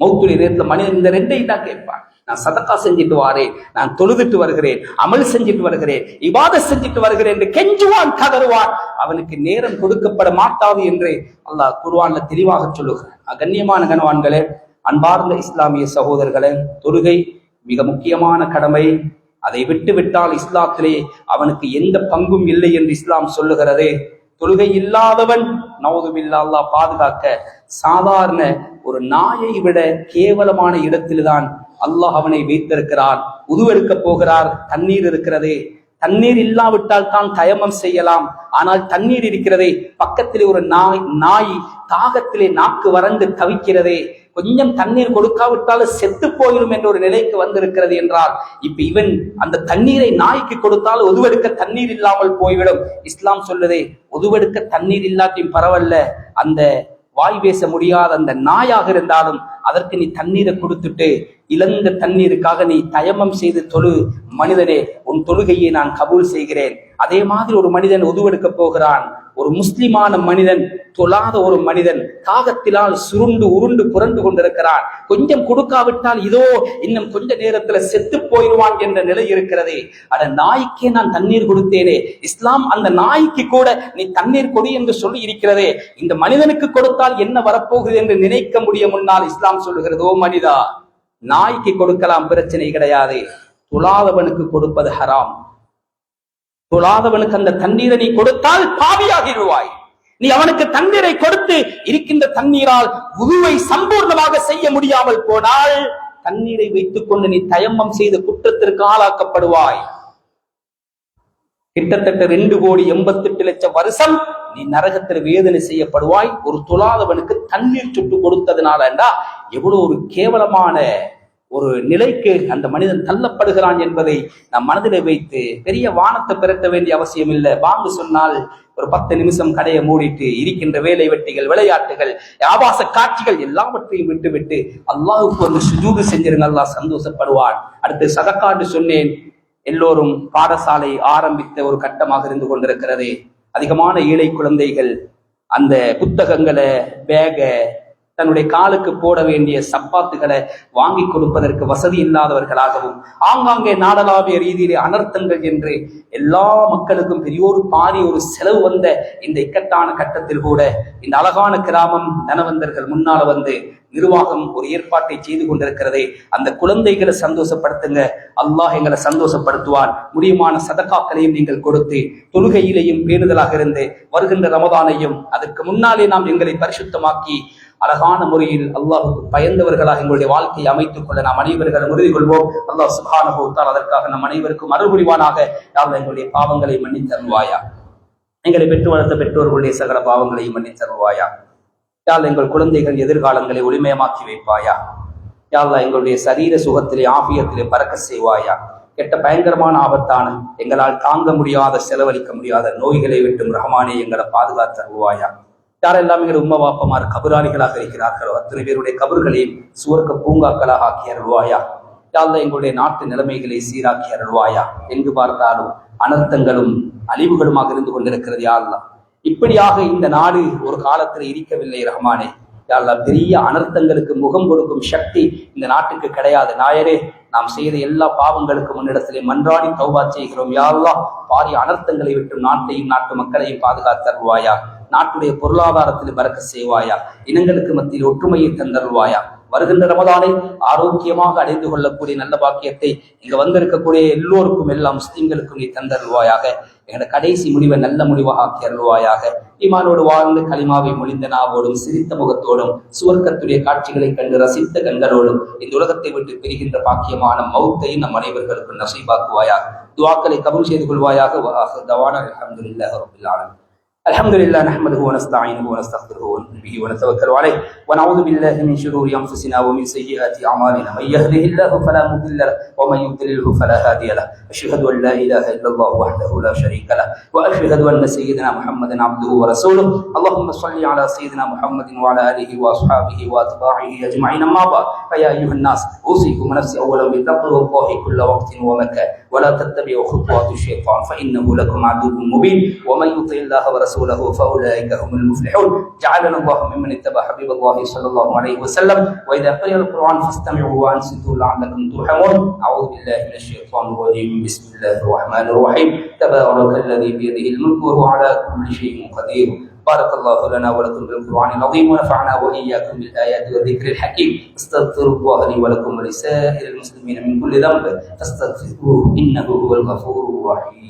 மௌத்துடைய நேரத்தில் மனிதன் இந்த 2ஐயும் தான் கேட்பான். நான் சதக்கா செஞ்சுட்டு வாரேன், நான் தொழுதுட்டு வருகிறேன், அமல் செஞ்சுட்டு வருகிறேன், இபாதத் செஞ்சுட்டு வருகிறேன் என்று கெஞ்சுவான், கதறுவான். அவனுக்கு நேரம் கொடுக்கப்பட மாட்டாது என்று அல்லாஹ் குர்ஆன்ல தெளிவாக சொல்லுகிறான். கண்ணியமான கணவான்களே, அன்பார்ந்த இஸ்லாமிய சகோதரர்களே, தொழுகை மிக முக்கியமான கடமை. அதை விட்டு விட்டால் இஸ்லாத்திலே அவனுக்கு எந்த பங்கும் இல்லை என்று இஸ்லாம் சொல்லுகிறது. தொழுகை இல்லாதவன் நவுதுபில்லாஹ், அல்லாஹ் பாதுகாக்க, சாதாரண ஒரு நாயை விட கேவலமான இடத்தில்தான் அல்லாஹ் அவனை வைத்திருக்கிறான். உதுவெடுக்க போகிறார், தண்ணீர் இருக்கிறது. தண்ணீர் இல்லாவிட்டால் தான் தயமம் செய்யலாம். ஆனால் தண்ணீர் இருக்கிறதே. பக்கத்திலே ஒரு நாய் தாகத்திலே நாக்கு வறண்டு தவிக்கிறதே. கொஞ்சம் தண்ணீர் கொடுக்காவிட்டாலும் செத்து போயிடும் என்ற ஒரு நிலைக்கு வந்திருக்கிறது என்றால், இப்ப இவன் அந்த தண்ணீரை நாய்க்கு கொடுத்தால் உதுவெடுக்க தண்ணீர் இல்லாமல் போய்விடும். இஸ்லாம் சொல்லுதே, உதுவெடுக்க தண்ணீர் இல்லாட்டியும் பரவாயில்ல, அந்த வாய் பேச முடியாத அந்த நாயாக இருந்தாலும் அதற்கு நீ தண்ணீரை கொடுத்துட்டு இழந்த தண்ணீருக்காக நீ தயமம் செய்து தொழு. மனிதனே, உன் தொழுகையை நான் கபூல் செய்கிறேன். அதே மாதிரி ஒரு மனிதன் உதுவெடுக்க போகிறான். ஒரு முஸ்லிமான மனிதன், தொழாத ஒரு மனிதன் தாகத்தினால் சுருண்டு உருண்டு புரண்டு கொண்டிருக்கிறான். கொஞ்சம் கொடுக்காவிட்டால் இதோ இன்னும் கொஞ்ச நேரத்துல செத்து போயிடுவான் என்ற நிலை இருக்கிறதே. அட, நாய்க்கே நான் தண்ணீர் கொடுத்தேனே. இஸ்லாம் அந்த நாய்க்கு கூட நீ தண்ணீர் கொடி என்று சொல்லி இருக்கிறதே. இந்த மனிதனுக்கு கொடுத்தால் என்ன வரப்போகுது என்று நினைக்க முடிய முன்னால் இஸ்லாம் சொல்லுகிறது, ஓ மனிதா, நாய்க்கு கொடுக்கலாம், பிரச்சனை கிடையாது. தொழாதவனுக்கு கொடுப்பது ஹராம். தொழாதவனுக்கு அந்த தண்ணீரை நீ கொடுத்தால் பாவியாகிடுவாய். நீ அவனுக்கு தண்ணீரை கொடுத்து இருக்கின்ற தண்ணீரால் உதுவை சம்பூர்ணமாக செய்ய முடியாமல் போனால் தண்ணீரை வைத்துக் கொண்டு நீ தயம்மம் செய்த குற்றத்திற்கு ஆளாக்கப்படுவாய். கிட்டத்தட்ட 2,88,00,000 வருஷம் நீ நரகத்தில் வேதனை செய்யப்படுவாய். ஒரு தொழாதவனுக்கு தண்ணீர் சுட்டு கொடுத்ததுனாலண்டா எவ்வளவு ஒரு கேவலமான ஒரு நிலைக்கு அந்த மனிதன் தள்ளப்படுகிறான் என்பதை நம் மனதிலே வைத்து பெரிய வானத்தை பிறக்க வேண்டிய அவசியம் இல்லை. பாங்கு சொன்னால் ஒரு 10 நிமிஷம் கடையை மூடிட்டு இருக்கின்ற வேலை வெட்டிகள், விளையாட்டுகள், ஆபாச காட்சிகள் எல்லாவற்றையும் விட்டுவிட்டு அல்லாஹ்வுக்கு ஒரு சுஜூது செஞ்சிருங்க, அல்லாஹ் சந்தோஷப்படுவான். அடுத்து சதக்கான்னு சொன்னேன். எல்லோரும் பாடசாலை ஆரம்பித்த ஒரு கட்டமாக இருந்து கொண்டிருக்கிறது. அதிகமான ஏழை குழந்தைகள் அந்த புத்தகங்களை, பேக, தன்னுடைய காலுக்கு போட வேண்டிய சப்பாத்துகளை வாங்கி கொடுப்பதற்கு வசதி இல்லாதவர்களாகவும், ஆங்காங்கே நாடளாவிய ரீதியிலே அனர்த்தங்கள் என்று எல்லா மக்களுக்கும் பெரியோரு பாரி ஒரு செலவு வந்த இந்த இக்கட்டான கட்டத்தில் கூட இந்த அழகான கிராமம் தனவந்தர்கள் முன்னால வந்து நிர்வாகம் ஒரு ஏற்பாட்டை செய்து கொண்டிருக்கிறதே, அந்த குழந்தைகளை சந்தோஷப்படுத்துங்க, அல்லாஹ் எங்களை சந்தோஷப்படுத்துவான். முடியுமான சதகாக்களையும் நீங்கள் கொடுத்து தொழுகையிலேயும் பேணுதலாக இருந்து வருகின்ற ரமதானையும் அதற்கு முன்னாலே நாம் எங்களை பரிசுத்தமாக்கி அழகான முறையில் அல்லாஹுக்கு பயந்தவர்களாக எங்களுடைய வாழ்க்கையை அமைத்துக் கொள்ள நாம் அனைவர்களும் உறுதி கொள்வோம். அல்லாஹ் சுப்ஹானஹு வ தஆலா அதற்காக நம் அனைவருக்கும் அருள் புரிவானாக. யா அல்லாஹ் எங்களுடைய பாவங்களை மன்னித்து தருவாயா, எங்களை பெற்று வளர்த்த பெற்றோர்களுடைய சகல பாவங்களையும் மன்னித்து தருவாயா. யா அல்லாஹ் எங்கள் குழந்தைகள் எதிர்காலங்களை ஒளிமயமாக்கி வைப்பாயா. யா அல்லாஹ் எங்களுடைய சரீர சுகத்திலே ஆபியத்திலே பறக்க செய்வாயா. கெட்ட பயங்கரமான ஆபத்தான எங்களால் தாங்க முடியாத செலவழிக்க முடியாத நோய்களை விட்டும் ரஹ்மானே எங்களை பாதுகாத்து தருவாயா. யாரெல்லாம் எங்கள் உம்மா வாப்பமார் கபராளிகளாக இருக்கிறார்களோ அத்தனை பேருடைய கபர்களையும் சுவர்க்க பூங்காக்களாக ஆக்கி அருள்வாயா. யா அல்லாஹ் எங்களுடைய நாட்டு நிலைமைகளை சீராக்கி அருள்வாயா. எங்கு பார்த்தாலும் அனர்த்தங்களும் அழிவுகளுமாக இருந்து கொண்டிருக்கிறது. யா அல்லாஹ் இப்படியாக இந்த நாடு ஒரு காலத்தில் இருக்கவில்லை ரஹ்மானே. யா அல்லாஹ் பெரிய அனர்த்தங்களுக்கு முகம் கொடுக்கும் சக்தி இந்த நாட்டுக்கு கிடையாது. நாயரே, நாம் செய்த எல்லா பாவங்களுக்கு முன்னிடத்திலே மன்றாடி தௌபா செய்கிறோம். யா அல்லாஹ் பாரிய அனர்த்தங்களை விட்டு நாட்டையும் நாட்டு மக்களையும் பாதுகாத்து தருவாயா. நாட்டுடைய பொருளாதாரத்தில் பறக்க செய்வாயா. இனங்களுக்கு மத்தியில் ஒற்றுமையை தந்தருள்வாயா. வருகின்ற ரமதானை ஆரோக்கியமாக அடைந்து கொள்ளக்கூடிய நல்ல பாக்கியத்தை இங்க வந்திருக்கக்கூடிய எல்லோருக்கும், எல்லா முஸ்லிம்களுக்கும் நீ தந்தருள்வாயாக. எங்களோட கடைசி முடிவை நல்ல முடிவாக ஆக்கி அருள்வாயாக. ஈமானோடு வாழ்ந்து களிமாவை மொழிந்த நாவோடும் சிரித்த முகத்தோடும் சுவர்க்கத்துடைய காட்சிகளை கண்டு ரசித்த கண்களோடும் இந்த உலகத்தை விட்டு பெறுகின்ற பாக்கியமான மௌத்தை நம் அனைவர்களுக்கு நசீபாக்குவாயாக. துஆக்களை கபூல் செய்து கொள்வாயாக. அல்ஹம்துலில்லாஹி ரப்பில் ஆலமீன். الحمد لله نحمده ونستعينه ونستغفره ونؤمن به ونتوكل عليه ونعوذ بالله من شرور انفسنا ومن سيئات اعمالنا من يهده الله فلا مضل له ومن يضلله فلا هادي له اشهد ان لا اله الا الله وحده لا شريك له واشهد ان سيدنا محمدا عبده ورسوله اللهم صل على سيدنا محمد وعلى اله واصحابه واتباعه اجمعين اما بعد فيا ايها الناس اوصيكم ونفسي اولا بتقوى الله كل وقت ومكان ولا تتبعوا خطوات الشيطان فانه لكم عدو مبين ومن يطع الله ورسوله فاولئك هم المفلحون. جعلنا الله ممن اتبع حبيب الله صلى الله عليه وسلم. واذا قرئ القران فاستمعوا وانصتوا لعلكم ترحمون. اعوذ بالله من الشيطان الرجيم. بسم الله الرحمن الرحيم. تبارك الذي بيده الملك وهو على كل شيء قدير. بارك الله لنا ولكم بالقرآن العظيم ونفعنا وإياكم بالآيات والذكر الحكيم. استغفر الله لي ولكم ولسائر المسلمين من كل ذنب فاستغفروه إنه هو الغفور الرحيم.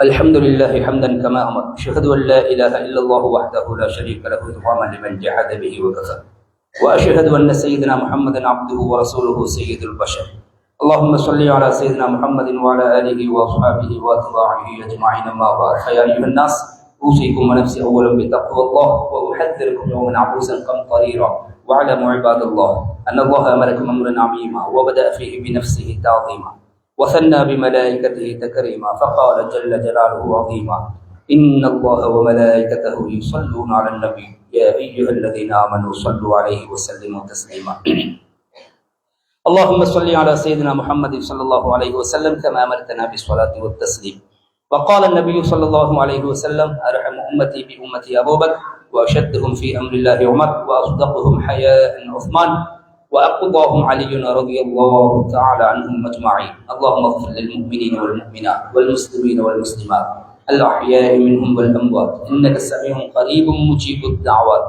الحمد لله حمدا كما أمر. أشهد أن لا إله إلا الله وحده لا شريك له إكراما لمن جحد به وكفر. وأشهد أن سيدنا محمدا عبده ورسوله سيد البشر. اللهم صل على سيدنا محمد وعلى آله وأصحابه وأتباعه أجمعين أما بعد فيا أيها الناس أوصيكم ونفسي أولا بتقوى الله وأحذركم يوما عبوسا قمطريرا. واعلموا عباد الله أن الله أمركم أمرا عظيما وبدأ فيه بنفسه تعظيما وثنى بملائكته تكريما فقال جل جلاله عظيما إن الله وملائكته يصلون على النبي يا أيها الذين آمنوا صلوا عليه وسلموا تسليما. اللهم صل على سيدنا محمد صلى الله عليه وسلم كما أمرتنا بالصلاة والتسليم. وقال النبي صلى الله عليه وسلم أرحم أمتي بأمتي أبو بكر وأشدهم في أمر الله عمر وأصدقهم حياء عثمان وأقضاهم علي رضي الله تعالى عنهم أجمعين. اللهم اغفر للمؤمنين والمؤمنات والمسلمين والمسلمات الأحياء منهم والأموات إنك سميع قريب مجيب الدعوات.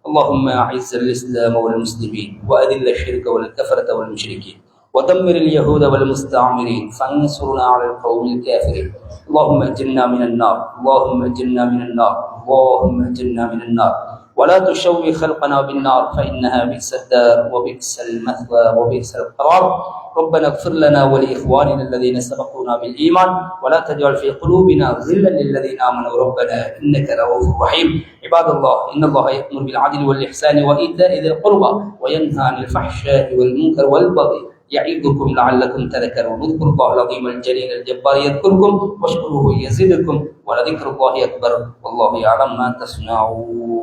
اللهم أعز الإسلام والمسلمين وأذل الشرك والكفرة والمشركين ودمر اليهود والمستعمرين فانصرنا على القوم الكافرين. اللهم اجرنا من النار، اللهم اجرنا من النار، اللهم اجرنا من النار، ولا تشوي خلقنا بالنار فإنها بئس الدار وبئس المثوى وبئس القرار. ربنا اغفر لنا ولإخواننا الذين سبقونا بالإيمان ولا تجعل في قلوبنا غلا للذين آمنوا ربنا إنك رؤوف رحيم. عباد الله، إن الله يأمر بالعدل والإحسان وإيتاء ذي القربى وينهى عن الفحشاء والمنكر والبغي يعظكم لعلكم تذكرون. اذكروا الله العظيم الجليل الجبار يذكركم واشكروه يزدكم ولذكر الله أكبر والله يعلم ما تصنعون.